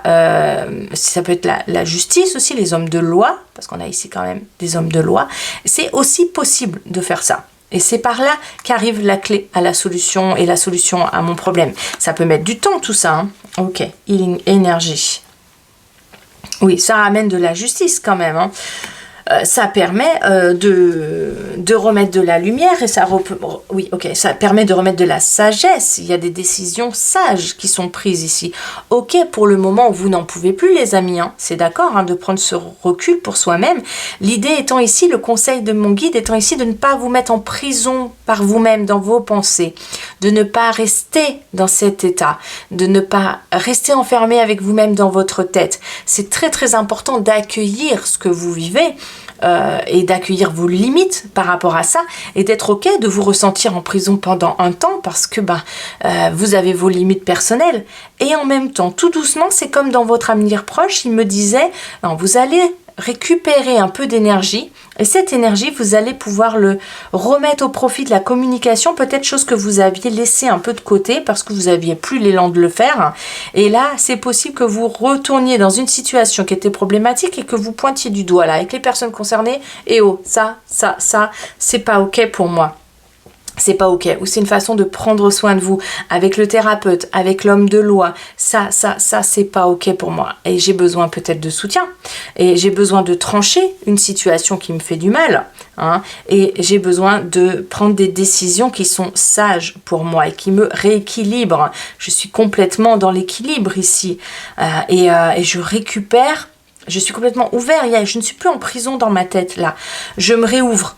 ça peut être la justice aussi, les hommes de loi, parce qu'on a ici quand même des hommes de loi, c'est aussi possible de faire ça. Et c'est par là qu'arrive la clé à la solution et la solution à mon problème. Ça peut mettre du temps tout ça. Hein. Ok, healing énergie. Oui, ça ramène de la justice quand même. Hein. ça permet de remettre de la lumière et ça permet de remettre de la sagesse. Il y a des décisions sages qui sont prises ici. Ok, pour le moment, vous n'en pouvez plus, les amis, hein, c'est d'accord, hein, de prendre ce recul pour soi-même. L'idée étant ici, le conseil de mon guide étant ici de ne pas vous mettre en prison par vous-même dans vos pensées, de ne pas rester dans cet état, de ne pas rester enfermé avec vous-même dans votre tête. C'est très très important d'accueillir ce que vous vivez et d'accueillir vos limites par rapport à ça et d'être ok de vous ressentir en prison pendant un temps parce que vous avez vos limites personnelles et en même temps, tout doucement, c'est comme dans votre avenir proche, il me disait, non, vous allez récupérer un peu d'énergie et cette énergie, vous allez pouvoir le remettre au profit de la communication, peut-être chose que vous aviez laissé un peu de côté parce que vous n'aviez plus l'élan de le faire. Et là, c'est possible que vous retourniez dans une situation qui était problématique et que vous pointiez du doigt là avec les personnes concernées et oh, ça, c'est pas ok pour moi. C'est pas ok, ou c'est une façon de prendre soin de vous avec le thérapeute, avec l'homme de loi, ça c'est pas ok pour moi et j'ai besoin peut-être de soutien et j'ai besoin de trancher une situation qui me fait du mal hein, et j'ai besoin de prendre des décisions qui sont sages pour moi et qui me rééquilibrent. Je suis complètement dans l'équilibre ici et je récupère. Je suis complètement ouvert, je ne suis plus en prison dans ma tête là. Je me réouvre.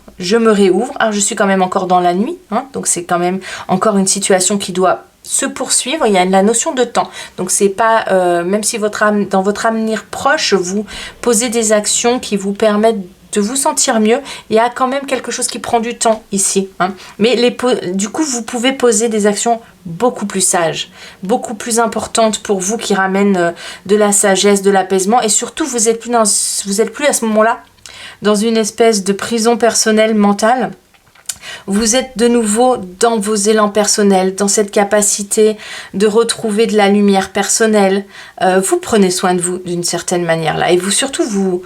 Alors je suis quand même encore dans la nuit, hein, donc c'est quand même encore une situation qui doit se poursuivre. Il y a la notion de temps. Donc c'est pas, même si dans votre avenir proche, vous posez des actions qui vous permettent de vous sentir mieux, il y a quand même quelque chose qui prend du temps ici. Hein. Mais du coup, vous pouvez poser des actions beaucoup plus sages, beaucoup plus importantes pour vous qui ramènent de la sagesse, de l'apaisement et surtout, vous êtes plus à ce moment-là dans une espèce de prison personnelle mentale. Vous êtes de nouveau dans vos élans personnels, dans cette capacité de retrouver de la lumière personnelle. Vous prenez soin de vous d'une certaine manière là. Et vous surtout, vous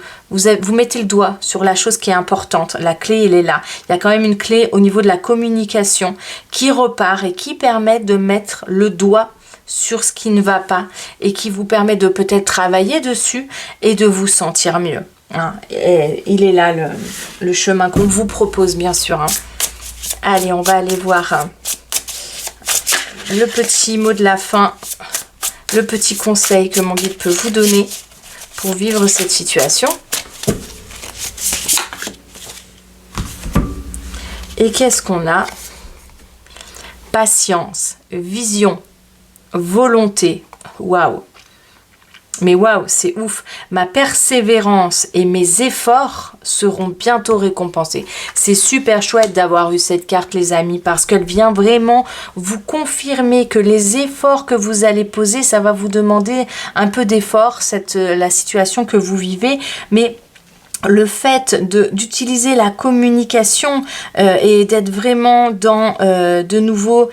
mettez le doigt sur la chose qui est importante. La clé, elle est là. Il y a quand même une clé au niveau de la communication qui repart et qui permet de mettre le doigt sur ce qui ne va pas et qui vous permet de peut-être travailler dessus et de vous sentir mieux. Hein. Et il est là le chemin qu'on vous propose bien sûr. Hein. Allez, on va aller voir le petit mot de la fin, le petit conseil que mon guide peut vous donner pour vivre cette situation. Et qu'est-ce qu'on a? Patience, vision, volonté. Waouh! Mais waouh, c'est ouf. Ma persévérance et mes efforts seront bientôt récompensés. C'est super chouette d'avoir eu cette carte, les amis, parce qu'elle vient vraiment vous confirmer que les efforts que vous allez poser, ça va vous demander un peu d'effort, la situation que vous vivez, mais le fait d'utiliser la communication et d'être vraiment dans de nouveau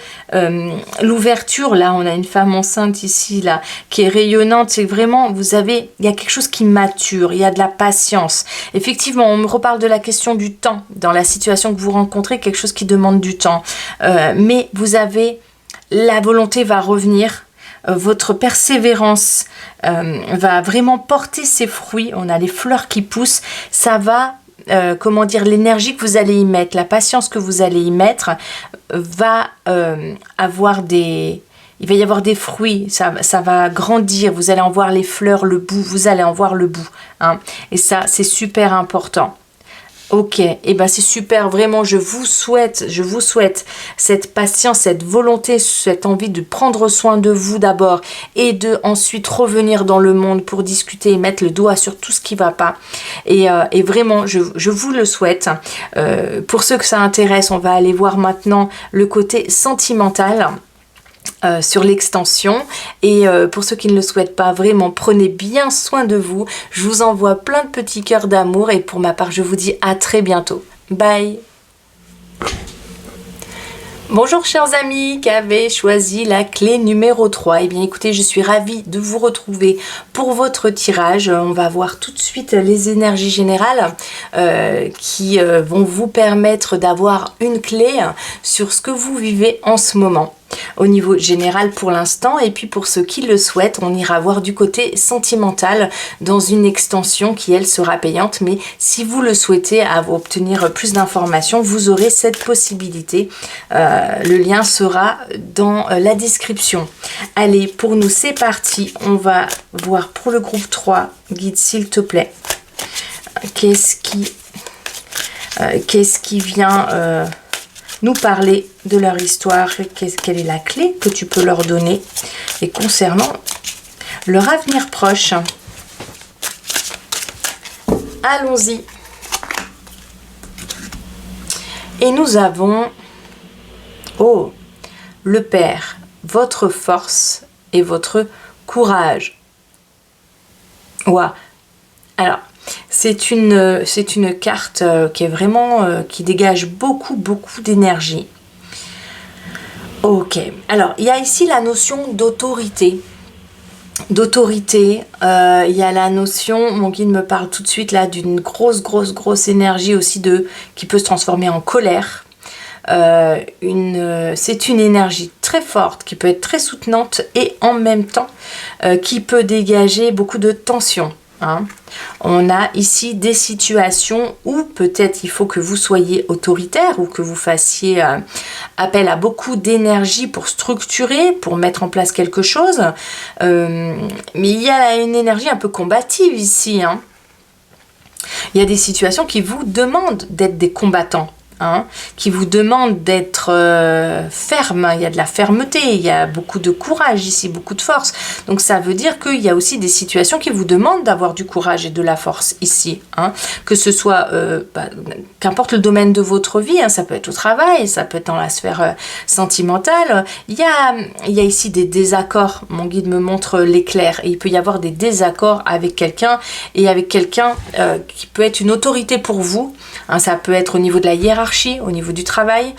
l'ouverture, là on a une femme enceinte ici là qui est rayonnante, c'est vraiment il y a quelque chose qui mature, il y a de la patience. Effectivement, on me reparle de la question du temps dans la situation que vous rencontrez, quelque chose qui demande du temps, mais la volonté va revenir. Votre persévérance va vraiment porter ses fruits. On a les fleurs qui poussent. Ça va, l'énergie que vous allez y mettre, la patience que vous allez y mettre va avoir il va y avoir des fruits, ça va grandir, vous allez en voir les fleurs, le bout, vous allez en voir le bout. Hein. Et ça, c'est super important. Ok, et ben c'est super, vraiment je vous souhaite cette patience, cette volonté, cette envie de prendre soin de vous d'abord et de ensuite revenir dans le monde pour discuter et mettre le doigt sur tout ce qui va pas. Et vraiment, je vous le souhaite. Pour ceux que ça intéresse, on va aller voir maintenant le côté sentimental. Sur l'extension et pour ceux qui ne le souhaitent pas, vraiment prenez bien soin de vous. Je vous envoie plein de petits cœurs d'amour et pour ma part je vous dis à très bientôt. Bye. Bonjour chers amis qui avez choisi la clé numéro 3. Eh bien écoutez, je suis ravie de vous retrouver pour votre tirage. On va voir tout de suite les énergies générales qui vont vous permettre d'avoir une clé sur ce que vous vivez en ce moment. au niveau général pour l'instant. Et puis pour ceux qui le souhaitent, on ira voir du côté sentimental dans une extension qui elle sera payante, mais si vous le souhaitez obtenir plus d'informations, vous aurez cette possibilité. Le lien sera dans la description. Allez, pour nous c'est parti, on va voir pour le groupe 3, guide s'il te plaît, qu'est-ce qui vient nous parler de leur histoire, quelle est la clé que tu peux leur donner et concernant leur avenir proche. Allons-y. Et nous avons, oh, le Père, votre force et votre courage. Waouh. Alors, c'est une carte qui est vraiment, qui dégage beaucoup d'énergie. Ok, alors il y a ici la notion d'autorité. Il y a la notion, mon guide me parle tout de suite là d'une grosse énergie aussi qui peut se transformer en colère. C'est une énergie très forte qui peut être très soutenante et en même temps qui peut dégager beaucoup de tension. Hein. On a ici des situations où peut-être il faut que vous soyez autoritaire ou que vous fassiez appel à beaucoup d'énergie pour structurer, pour mettre en place quelque chose. Mais il y a une énergie un peu combative ici. Hein. Il y a des situations qui vous demandent d'être des combattants. Hein, qui vous demande d'être ferme, il y a de la fermeté, il y a beaucoup de courage ici, beaucoup de force. Donc ça veut dire qu'il y a aussi des situations qui vous demandent d'avoir du courage et de la force ici. Hein, que ce soit, qu'importe le domaine de votre vie, hein, ça peut être au travail, ça peut être dans la sphère sentimentale. Il y a ici des désaccords, mon guide me montre l'éclair, et il peut y avoir des désaccords avec quelqu'un, et avec quelqu'un qui peut être une autorité pour vous. Hein, ça peut être au niveau de la hiérarchie, au niveau du travail,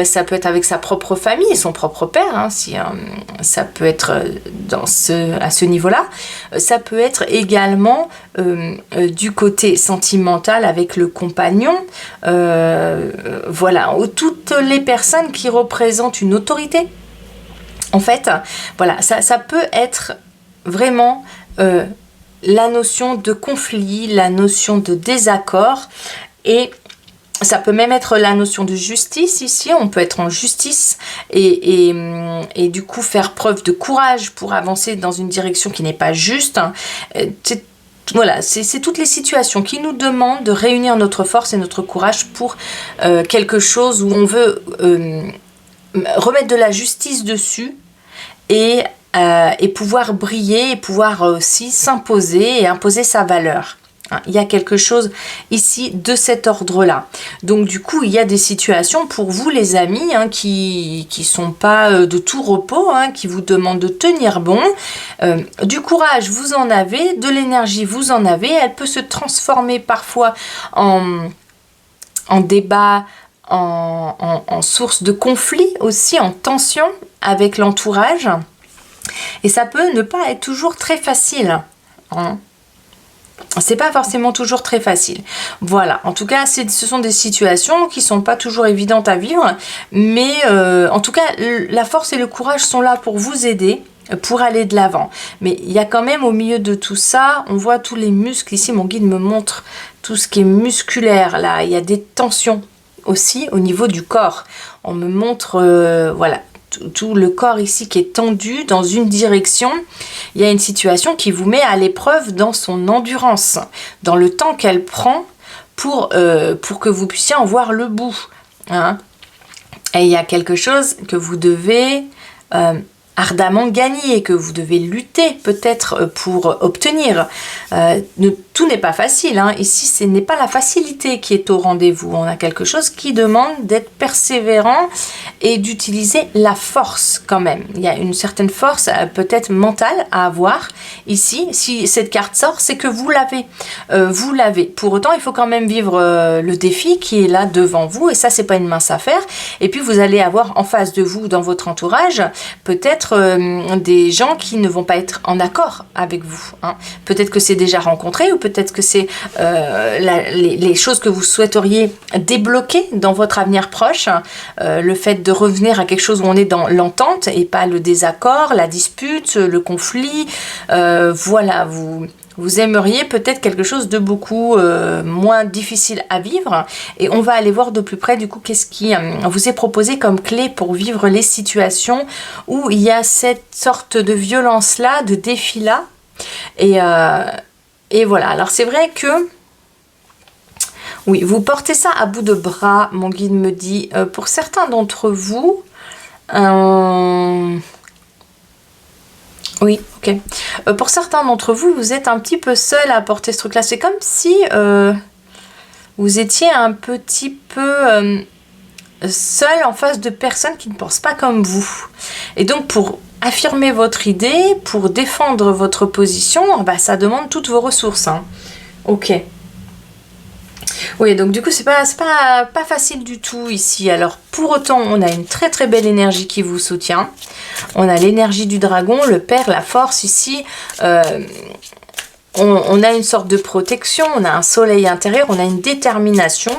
ça peut être avec sa propre famille, son propre père, hein, ça peut être à ce niveau-là. Ça peut être également du côté sentimental avec le compagnon. Voilà, toutes les personnes qui représentent une autorité. En fait, voilà, ça peut être vraiment la notion de conflit, la notion de désaccord, et ça peut même être la notion de justice ici, on peut être en justice et du coup faire preuve de courage pour avancer dans une direction qui n'est pas juste. Voilà, c'est toutes les situations qui nous demandent de réunir notre force et notre courage pour quelque chose où on veut remettre de la justice dessus et pouvoir briller et pouvoir aussi s'imposer et imposer sa valeur. Il y a quelque chose ici de cet ordre-là. Donc du coup, il y a des situations pour vous les amis hein, qui sont pas de tout repos, hein, qui vous demandent de tenir bon. Du courage, vous en avez, de l'énergie, vous en avez. Elle peut se transformer parfois en débat, en source de conflit aussi, en tension avec l'entourage. Et ça peut ne pas être toujours très facile. Hein. C'est pas forcément toujours très facile. Voilà, en tout cas, ce sont des situations qui sont pas toujours évidentes à vivre, mais en tout cas, la force et le courage sont là pour vous aider, pour aller de l'avant. Mais il y a quand même au milieu de tout ça, on voit tous les muscles. Ici, mon guide me montre tout ce qui est musculaire, là. Il y a des tensions aussi au niveau du corps. On me montre, voilà, tout le corps ici qui est tendu dans une direction. Il y a une situation qui vous met à l'épreuve dans son endurance, dans le temps qu'elle prend pour que vous puissiez en voir le bout. Hein. Et il y a quelque chose que vous devez ardemment gagner, que vous devez lutter peut-être pour obtenir. Tout n'est pas facile. Hein. Ici, ce n'est pas la facilité qui est au rendez-vous. On a quelque chose qui demande d'être persévérant et d'utiliser la force quand même. Il y a une certaine force peut-être mentale à avoir ici. Si cette carte sort, c'est que vous l'avez. Vous l'avez. Pour autant, il faut quand même vivre le défi qui est là devant vous. Et ça, c'est pas une mince affaire. Et puis, vous allez avoir en face de vous, dans votre entourage, peut-être des gens qui ne vont pas être en accord avec vous. Hein. Peut-être que c'est déjà rencontré ou peut-être que c'est les choses que vous souhaiteriez débloquer dans votre avenir proche, le fait de revenir à quelque chose où on est dans l'entente et pas le désaccord, la dispute, le conflit, voilà, vous aimeriez peut-être quelque chose de beaucoup moins difficile à vivre, et on va aller voir de plus près du coup qu'est-ce qui vous est proposé comme clé pour vivre les situations où il y a cette sorte de violence là, de défi là, et voilà. Alors c'est vrai que oui, vous portez ça à bout de bras, mon guide me dit. Pour certains d'entre vous, oui, ok. Pour certains d'entre vous, vous êtes un petit peu seul à porter ce truc-là. C'est comme si vous étiez un petit peu seul en face de personnes qui ne pensent pas comme vous. Et donc, pour affirmer votre idée, pour défendre votre position, bah, ça demande toutes vos ressources. Hein. Ok. Oui, donc du coup, c'est pas facile du tout ici. Alors, pour autant, on a une très très belle énergie qui vous soutient. On a l'énergie du dragon, le père, la force ici. On a une sorte de protection, on a un soleil intérieur, on a une détermination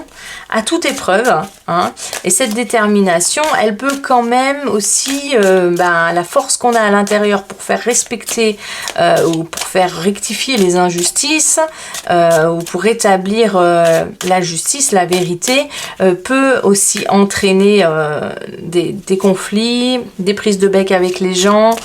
à toute épreuve. Hein. Et cette détermination, elle peut quand même aussi, la force qu'on a à l'intérieur pour faire respecter ou pour faire rectifier les injustices ou pour rétablir la justice, la vérité, peut aussi entraîner des conflits, des prises de bec avec les gens.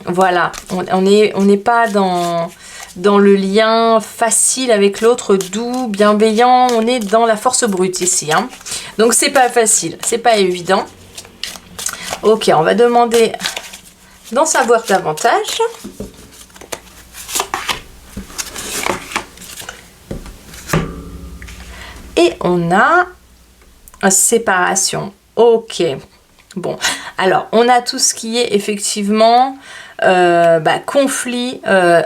Voilà, on n'est pas dans le lien facile avec l'autre, doux, bienveillant, on est dans la force brute ici. Hein. Donc c'est pas facile, c'est pas évident. Ok, on va demander d'en savoir davantage. Et on a séparation. Ok. Bon, alors on a tout ce qui est effectivement conflits,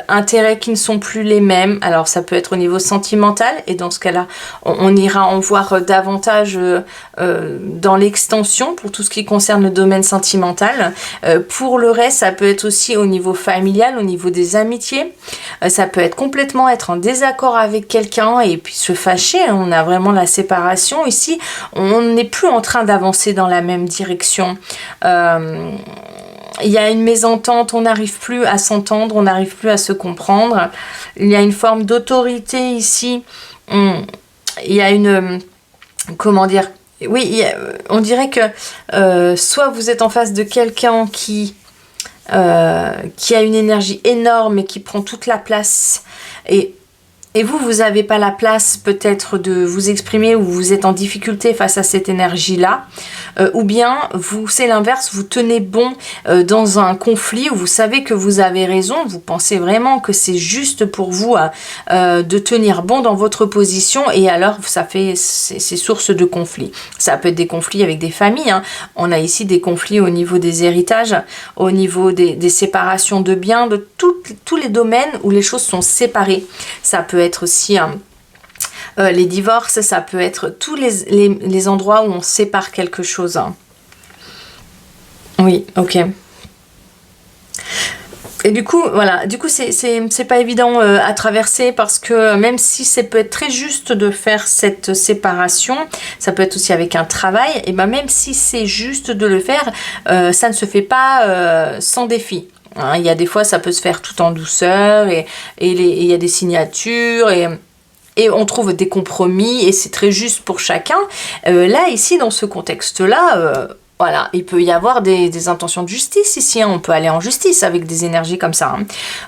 intérêts qui ne sont plus les mêmes. Alors ça peut être au niveau sentimental, et dans ce cas-là, on ira en voir davantage dans l'extension pour tout ce qui concerne le domaine sentimental. Pour le reste, ça peut être aussi au niveau familial, au niveau des amitiés. Ça peut être complètement être en désaccord avec quelqu'un et puis se fâcher. On a vraiment la séparation ici. On n'est plus en train d'avancer dans la même direction. Il y a une mésentente, on n'arrive plus à s'entendre, on n'arrive plus à se comprendre. Il y a une forme d'autorité ici. Il y a une... comment dire? Oui, on dirait que soit vous êtes en face de quelqu'un qui a une énergie énorme et qui prend toute la place, et vous n'avez pas la place peut-être de vous exprimer, ou vous êtes en difficulté face à cette énergie-là, ou bien c'est l'inverse, vous tenez bon dans un conflit où vous savez que vous avez raison, vous pensez vraiment que c'est juste pour vous de tenir bon dans votre position, et alors ça fait ces sources de conflits. Ça peut être des conflits avec des familles, hein. On a ici des conflits au niveau des héritages, au niveau des séparations de biens, de tous les domaines où les choses sont séparées. Ça peut être aussi les divorces, ça peut être tous les endroits où on sépare quelque chose. Oui, ok. Et du coup, voilà, c'est pas évident à traverser, parce que même si ça peut être très juste de faire cette séparation, ça peut être aussi avec un travail, et même si c'est juste de le faire, ça ne se fait pas sans défi. Hein, il y a des fois, ça peut se faire tout en douceur, et il y a des signatures, et on trouve des compromis, et c'est très juste pour chacun. Là, ici, dans ce contexte-là, voilà, il peut y avoir des intentions de justice ici, hein. On peut aller en justice avec des énergies comme ça.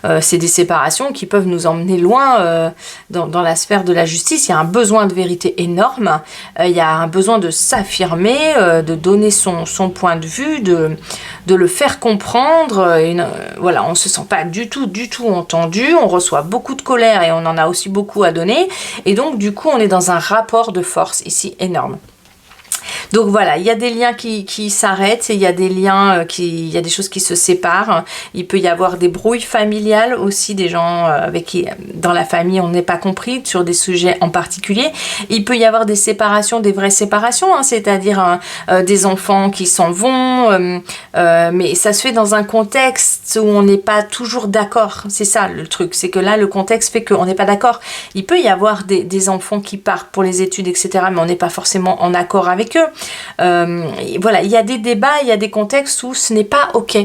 Hein. C'est des séparations qui peuvent nous emmener loin dans la sphère de la justice. Il y a un besoin de vérité énorme, il y a un besoin de s'affirmer, de donner son point de vue, de le faire comprendre. Voilà, on ne se sent pas du tout entendu, on reçoit beaucoup de colère et on en a aussi beaucoup à donner. Et donc, du coup, on est dans un rapport de force ici énorme. Donc voilà, il y a des liens qui s'arrêtent et il y a des liens, il y a des choses qui se séparent. Il peut y avoir des brouilles familiales aussi, des gens avec qui dans la famille on n'est pas compris sur des sujets en particulier. Il peut y avoir des séparations, des vraies séparations, hein, c'est-à-dire des enfants qui s'en vont, mais ça se fait dans un contexte où on n'est pas toujours d'accord. C'est ça le truc, c'est que là le contexte fait qu'on n'est pas d'accord. Il peut y avoir des enfants qui partent pour les études, etc., mais on n'est pas forcément en accord avec eux. Voilà, il y a des débats, il y a des contextes où ce n'est pas ok,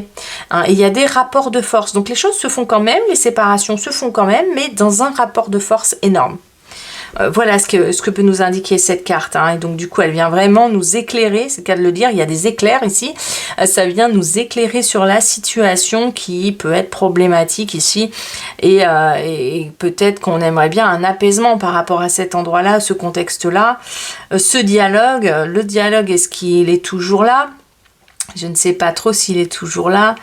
hein, et il y a des rapports de force. Donc les choses se font quand même, les séparations se font quand même, mais dans un rapport de force énorme. Voilà ce que peut nous indiquer cette carte, hein. Et donc du coup elle vient vraiment nous éclairer, c'est le cas de le dire, il y a des éclairs ici, ça vient nous éclairer sur la situation qui peut être problématique ici, et peut-être qu'on aimerait bien un apaisement par rapport à cet endroit-là, ce contexte-là, ce dialogue. Le dialogue, est-ce qu'il est toujours là? Je ne sais pas trop s'il est toujours là.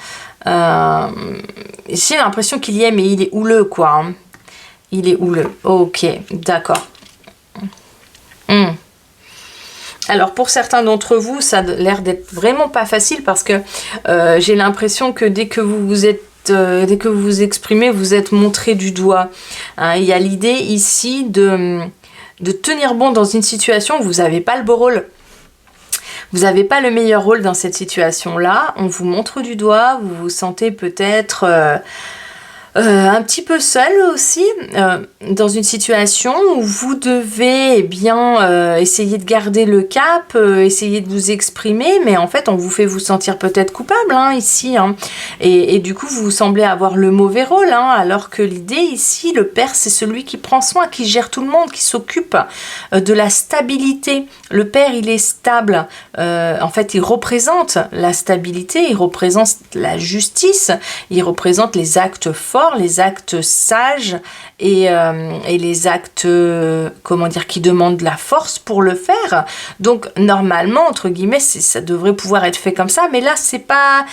J'ai l'impression qu'il y est, mais il est houleux, quoi, hein. Il est houleux. Ok, d'accord. Alors pour certains d'entre vous, ça a l'air d'être vraiment pas facile parce que j'ai l'impression que dès que vous vous exprimez, vous êtes montré du doigt. Hein, il y a l'idée ici de tenir bon dans une situation où vous n'avez pas le beau rôle. Vous n'avez pas le meilleur rôle dans cette situation-là. On vous montre du doigt, vous vous sentez peut-être un petit peu seul aussi, dans une situation où vous devez bien essayer de garder le cap, essayer de vous exprimer, mais en fait on vous fait vous sentir peut-être coupable, hein, ici, hein, et du coup vous semblez avoir le mauvais rôle, hein, alors que l'idée ici, le père c'est celui qui prend soin, qui gère tout le monde, qui s'occupe de la stabilité. Le père il est stable, en fait il représente la stabilité, il représente la justice, il représente les actes forts, les actes sages et les actes, comment dire, qui demandent de la force pour le faire. Donc normalement, entre guillemets, ça devrait pouvoir être fait comme ça, mais là c'est pas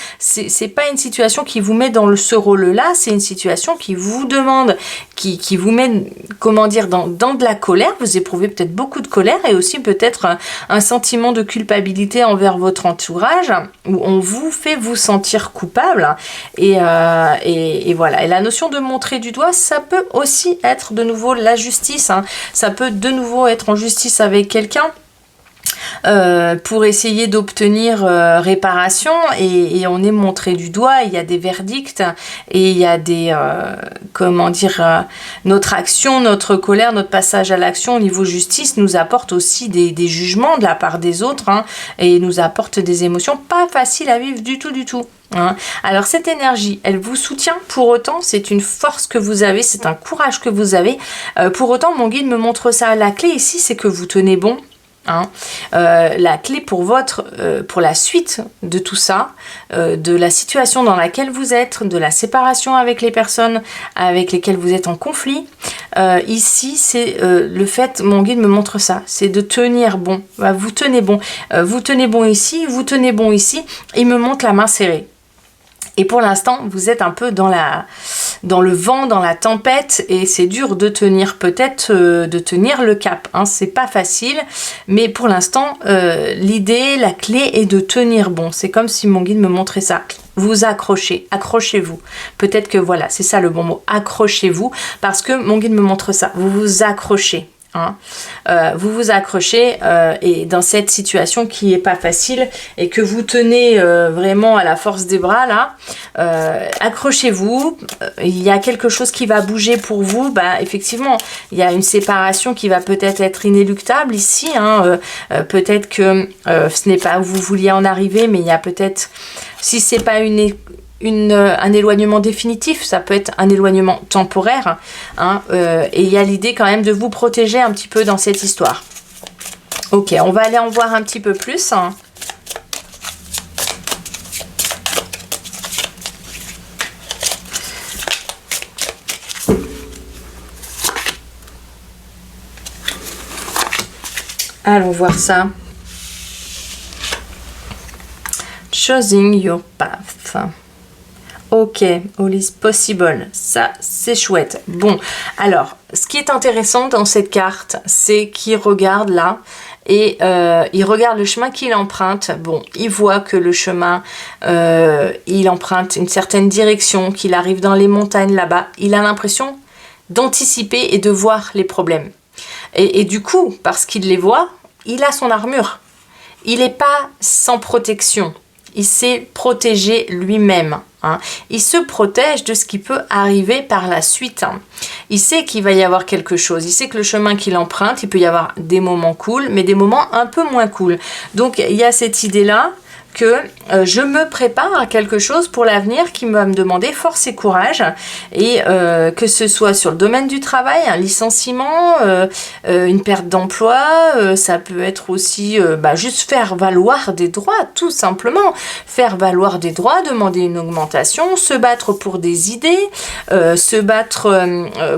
une situation qui vous met dans ce rôle-là, c'est une situation qui vous demande, qui vous met, comment dire, dans de la colère. Vous éprouvez peut-être beaucoup de colère et aussi peut-être un sentiment de culpabilité envers votre entourage, où on vous fait vous sentir coupable, et voilà. Et la notion de montrer du doigt, ça peut aussi être de nouveau la justice, hein. Ça peut de nouveau être en justice avec quelqu'un pour essayer d'obtenir réparation, et on est montré du doigt. Il y a des verdicts et il y a des comment dire, notre action, notre colère, notre passage à l'action au niveau justice nous apporte aussi des jugements de la part des autres, hein, et nous apporte des émotions pas faciles à vivre du tout. Hein. Alors cette énergie, elle vous soutient pour autant, c'est une force que vous avez, c'est un courage que vous avez. Pour autant, mon guide me montre ça. La clé ici, c'est que vous tenez bon. Hein. La clé pour la suite de tout ça, de la situation dans laquelle vous êtes, de la séparation avec les personnes avec lesquelles vous êtes en conflit, ici c'est le fait, mon guide me montre ça, c'est de tenir bon. Vous tenez bon, vous tenez bon ici, vous tenez bon ici, il me montre la main serrée. Et pour l'instant, vous êtes un peu dans le vent, dans la tempête, et c'est dur de tenir, peut-être de tenir le cap, hein. C'est pas facile, mais pour l'instant, l'idée, la clé est de tenir bon. C'est comme si mon guide me montrait ça. Vous accrochez, accrochez-vous. Peut-être que voilà, c'est ça le bon mot, accrochez-vous, parce que mon guide me montre ça. Vous vous accrochez. Hein. Vous vous accrochez et dans cette situation qui est pas facile et que vous tenez vraiment à la force des bras là, accrochez-vous. Il y a quelque chose qui va bouger pour vous. Effectivement, il y a une séparation qui va peut-être être inéluctable ici, hein. Peut-être que ce n'est pas où vous vouliez en arriver, mais il y a peut-être, si c'est pas un éloignement définitif, ça peut être un éloignement temporaire, hein, et il y a l'idée quand même de vous protéger un petit peu dans cette histoire. Ok, on va aller en voir un petit peu plus, hein. Allons voir ça. Choosing your path. Ok, all is possible. Ça, c'est chouette. Bon, alors, ce qui est intéressant dans cette carte, c'est qu'il regarde là et il regarde le chemin qu'il emprunte. Bon, il voit que le chemin, il emprunte une certaine direction, qu'il arrive dans les montagnes là-bas. Il a l'impression d'anticiper et de voir les problèmes. Et du coup, parce qu'il les voit, il a son armure. Il n'est pas sans protection. Il s'est protégé lui-même. Hein. Il se protège de ce qui peut arriver par la suite. Hein. Il sait qu'il va y avoir quelque chose. Il sait que le chemin qu'il emprunte, il peut y avoir des moments cool, mais des moments un peu moins cool. Donc, il y a cette idée-là que je me prépare à quelque chose pour l'avenir qui va me demander force et courage, et que ce soit sur le domaine du travail, un licenciement, une perte d'emploi, ça peut être aussi juste faire valoir des droits, tout simplement. Faire valoir des droits, demander une augmentation, se battre pour des idées, se battre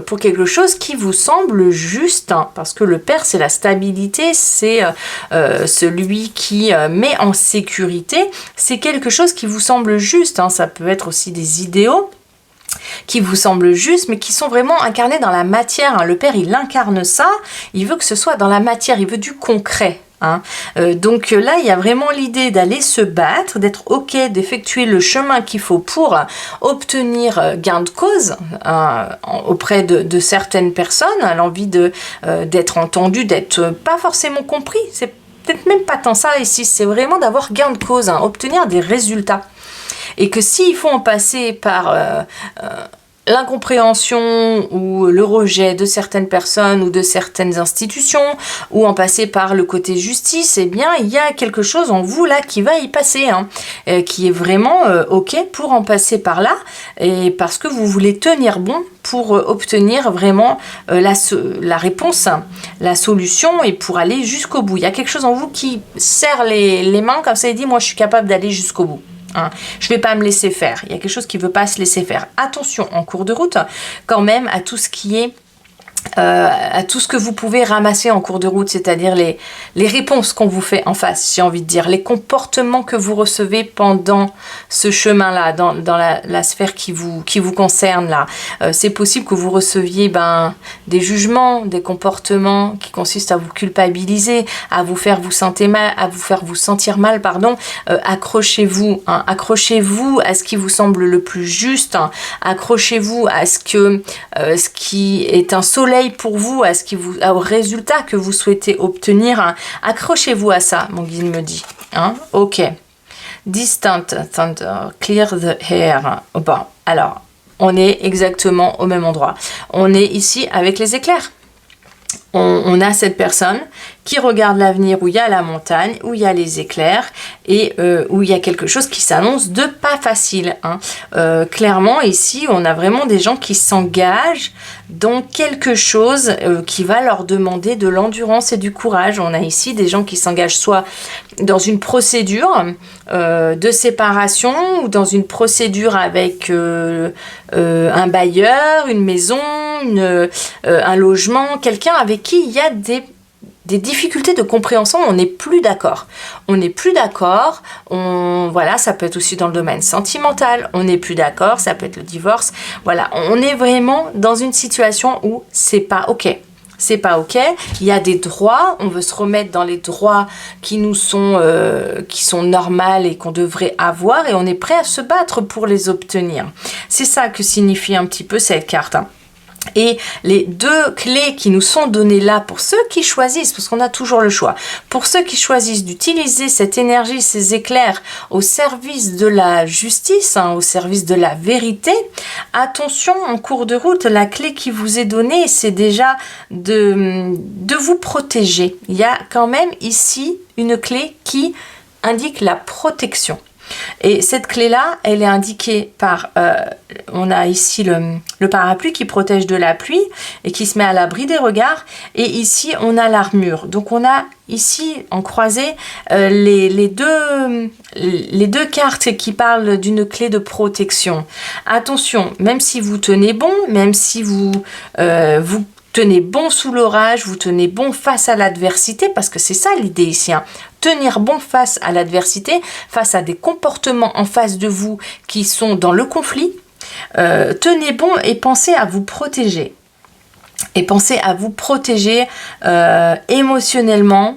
pour quelque chose qui vous semble juste, hein, parce que le père, c'est la stabilité, c'est celui qui met en sécurité. C'est quelque chose qui vous semble juste, hein. Ça peut être aussi des idéaux qui vous semblent justes, mais qui sont vraiment incarnés dans la matière. Hein. Le père, il incarne ça, il veut que ce soit dans la matière, il veut du concret. Hein. Donc là, il y a vraiment l'idée d'aller se battre, d'être ok, d'effectuer le chemin qu'il faut pour obtenir gain de cause auprès de certaines personnes, l'envie d'être entendu, d'être pas forcément compris. C'est peut-être même pas tant ça ici, c'est vraiment d'avoir gain de cause, hein, obtenir des résultats. Et que s'il faut en passer par l'incompréhension ou le rejet de certaines personnes ou de certaines institutions, ou en passer par le côté justice, eh bien, il y a quelque chose en vous là qui va y passer, hein, qui est vraiment ok pour en passer par là, et parce que vous voulez tenir bon pour obtenir vraiment la réponse, la solution, et pour aller jusqu'au bout. Il y a quelque chose en vous qui serre les mains comme ça et dit, moi je suis capable d'aller jusqu'au bout. Hein. Je ne vais pas me laisser faire. Il y a quelque chose qui ne veut pas se laisser faire. Attention en cours de route quand même à tout ce qui est à tout ce que vous pouvez ramasser en cours de route, c'est-à-dire les réponses qu'on vous fait en face, j'ai envie de dire, les comportements que vous recevez pendant ce chemin-là, dans la sphère qui vous concerne là. C'est possible que vous receviez des jugements, des comportements qui consistent à vous culpabiliser, à vous faire vous sentir mal, pardon. Accrochez-vous, hein, accrochez-vous à ce qui vous semble le plus juste, hein, accrochez-vous à ce qui est un soleil pour vous, au résultat que vous souhaitez obtenir, hein. Accrochez-vous à ça, mon guide me dit. Hein? Ok. Distant thunder, clear the air. Bon, alors, on est exactement au même endroit. On est ici avec les éclairs. On a cette personne qui regarde l'avenir où il y a la montagne, où il y a les éclairs et où il y a quelque chose qui s'annonce de pas facile. Hein. Clairement, ici, on a vraiment des gens qui s'engagent dans quelque chose qui va leur demander de l'endurance et du courage. On a ici des gens qui s'engagent soit dans une procédure de séparation ou dans une procédure avec un bailleur, une maison, un logement, quelqu'un avec qui il y a des difficultés de compréhension, on n'est plus d'accord. On n'est plus d'accord, voilà, ça peut être aussi dans le domaine sentimental, on n'est plus d'accord, ça peut être le divorce. Voilà, on est vraiment dans une situation où c'est pas ok. C'est pas ok, il y a des droits, on veut se remettre dans les droits qui sont normaux et qu'on devrait avoir, et on est prêt à se battre pour les obtenir. C'est ça que signifie un petit peu cette carte. Hein. Et les deux clés qui nous sont données là pour ceux qui choisissent, parce qu'on a toujours le choix, pour ceux qui choisissent d'utiliser cette énergie, ces éclairs au service de la justice, hein, au service de la vérité, attention en cours de route, la clé qui vous est donnée, c'est déjà de vous protéger. Il y a quand même ici une clé qui indique la protection. Et cette clé-là, elle est indiquée par, on a ici le parapluie qui protège de la pluie et qui se met à l'abri des regards. Et ici, on a l'armure. Donc, on a ici, en croisé, les deux cartes qui parlent d'une clé de protection. Attention, même si vous tenez bon, même si vous tenez bon sous l'orage, vous tenez bon face à l'adversité, parce que c'est ça l'idée ici, hein. Tenir bon face à l'adversité, face à des comportements en face de vous qui sont dans le conflit. Tenez bon et pensez à vous protéger. Et pensez à vous protéger émotionnellement.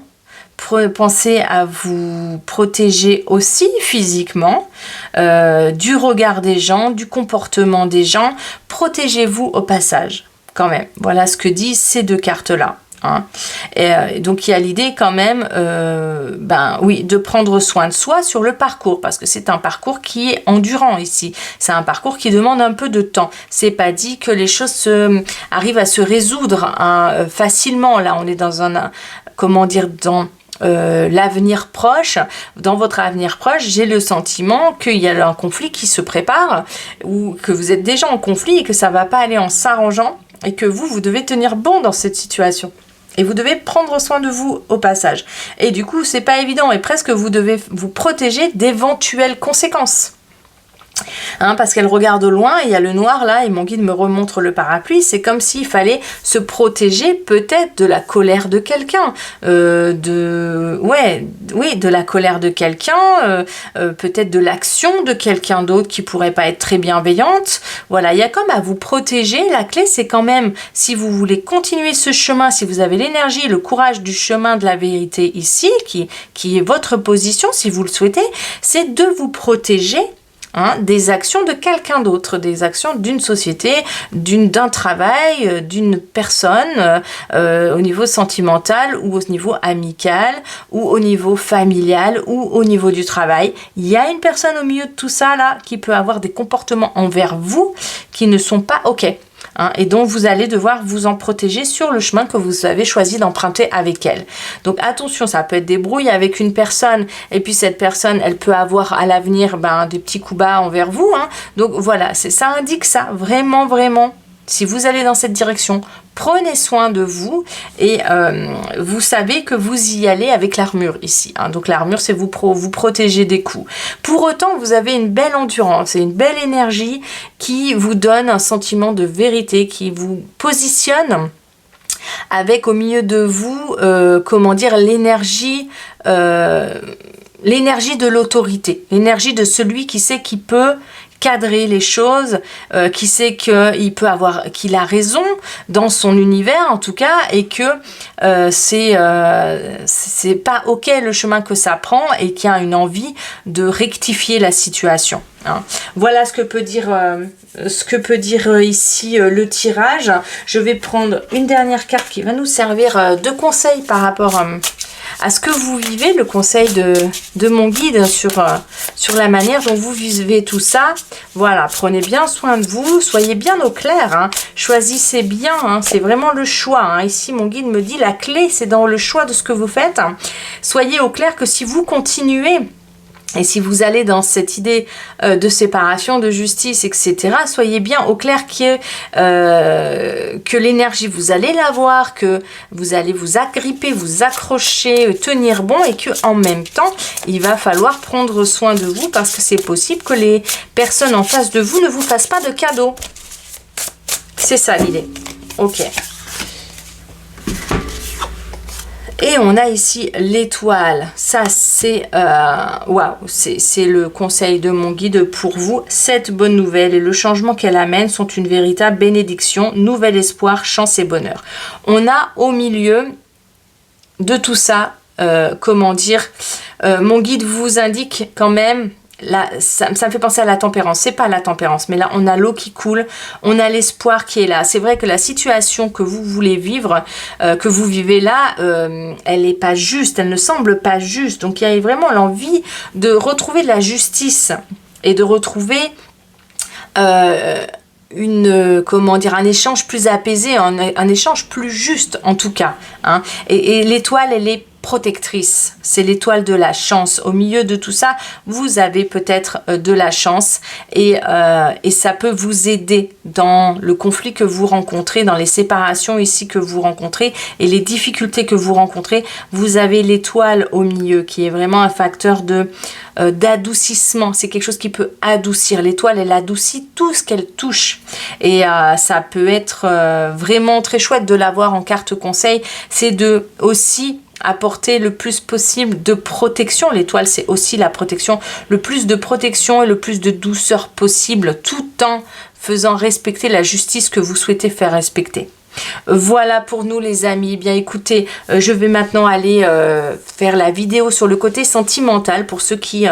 Pensez à vous protéger aussi physiquement du regard des gens, du comportement des gens. Protégez-vous au passage, quand même. Voilà ce que disent ces deux cartes-là. Hein. Et donc il y a l'idée quand même oui, de prendre soin de soi sur le parcours, parce que c'est un parcours qui est endurant ici, c'est un parcours qui demande un peu de temps. C'est pas dit que les choses arrivent à se résoudre facilement. Là on est dans dans l'avenir proche. Dans votre avenir proche, j'ai le sentiment qu'il y a un conflit qui se prépare, ou que vous êtes déjà en conflit et que ça va pas aller en s'arrangeant, et que vous devez tenir bon dans cette situation. Et vous devez prendre soin de vous au passage. Et du coup, c'est pas évident, et presque vous devez vous protéger d'éventuelles conséquences. Hein, parce qu'elle regarde au loin, et il y a le noir là, et mon guide me remontre le parapluie. C'est comme s'il fallait se protéger peut-être de la colère de quelqu'un, de la colère de quelqu'un, peut-être de l'action de quelqu'un d'autre qui pourrait pas être très bienveillante. Voilà, il y a comme à vous protéger. La clé, c'est quand même, si vous voulez continuer ce chemin, si vous avez l'énergie et le courage du chemin de la vérité ici, qui est votre position, si vous le souhaitez, c'est de vous protéger des actions de quelqu'un d'autre, des actions d'une société, d'un travail, d'une personne, au niveau sentimental ou au niveau amical ou au niveau familial ou au niveau du travail. Il y a une personne au milieu de tout ça là qui peut avoir des comportements envers vous qui ne sont pas OK. Et dont vous allez devoir vous en protéger sur le chemin que vous avez choisi d'emprunter avec elle. Donc attention, ça peut être des brouilles avec une personne, et puis cette personne, elle peut avoir à l'avenir des petits coups bas envers vous. Donc voilà, ça indique ça, vraiment, vraiment. Si vous allez dans cette direction, prenez soin de vous, et vous savez que vous y allez avec l'armure ici. Donc l'armure, c'est vous protéger des coups. Pour autant, vous avez une belle endurance et une belle énergie qui vous donne un sentiment de vérité, qui vous positionne avec au milieu de vous, l'énergie de l'autorité, l'énergie de celui qui sait qu'il peut cadrer les choses, qui sait qu'il a raison dans son univers en tout cas, et que c'est pas OK le chemin que ça prend, et qu'il y a une envie de rectifier la situation. Voilà ce que peut dire ici le tirage. Je vais prendre une dernière carte qui va nous servir de conseil par rapport à ce que vous vivez, le conseil de mon guide sur la manière dont vous vivez tout ça. Voilà, prenez bien soin de vous, soyez bien au clair, choisissez bien, c'est vraiment le choix. Ici, mon guide me dit la clé, c'est dans le choix de ce que vous faites. Soyez au clair que si vous continuez, et si vous allez dans cette idée de séparation, de justice, etc., soyez bien au clair que l'énergie, vous allez l'avoir, que vous allez vous agripper, vous accrocher, tenir bon, et que en même temps, il va falloir prendre soin de vous, parce que c'est possible que les personnes en face de vous ne vous fassent pas de cadeaux. C'est ça l'idée. Ok. Et on a ici l'étoile. Ça, c'est waouh, c'est le conseil de mon guide pour vous. Cette bonne nouvelle et le changement qu'elle amène sont une véritable bénédiction, nouvel espoir, chance et bonheur. On a au milieu de tout ça, mon guide vous indique quand même. Là, ça me fait penser à la tempérance. C'est pas la tempérance, mais là, on a l'eau qui coule, on a l'espoir qui est là. C'est vrai que la situation que vous voulez vivre, que vous vivez là, elle n'est pas juste, elle ne semble pas juste. Donc, il y a vraiment l'envie de retrouver de la justice et de retrouver un échange plus apaisé, un échange plus juste en tout cas. Et l'étoile, elle est protectrice, c'est l'étoile de la chance. Au milieu de tout ça, vous avez peut-être de la chance et ça peut vous aider dans le conflit que vous rencontrez, dans les séparations ici que vous rencontrez et les difficultés que vous rencontrez. Vous avez l'étoile au milieu qui est vraiment un facteur d'adoucissement. C'est quelque chose qui peut adoucir. L'étoile, elle adoucit tout ce qu'elle touche et ça peut être vraiment très chouette de l'avoir en carte conseil. C'est de aussi apporter le plus possible de protection. L'étoile, c'est aussi la protection, le plus de protection et le plus de douceur possible, tout en faisant respecter la justice que vous souhaitez faire respecter. Voilà pour nous les amis. Bien écoutez, je vais maintenant aller faire la vidéo sur le côté sentimental pour ceux qui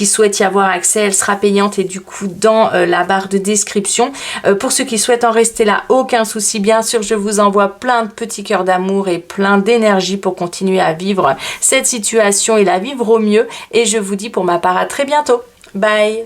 souhaitent y avoir accès. Elle sera payante et du coup dans la barre de description. Pour ceux qui souhaitent en rester là, aucun souci. Bien sûr, je vous envoie plein de petits cœurs d'amour et plein d'énergie pour continuer à vivre cette situation et la vivre au mieux. Et je vous dis pour ma part à très bientôt. Bye.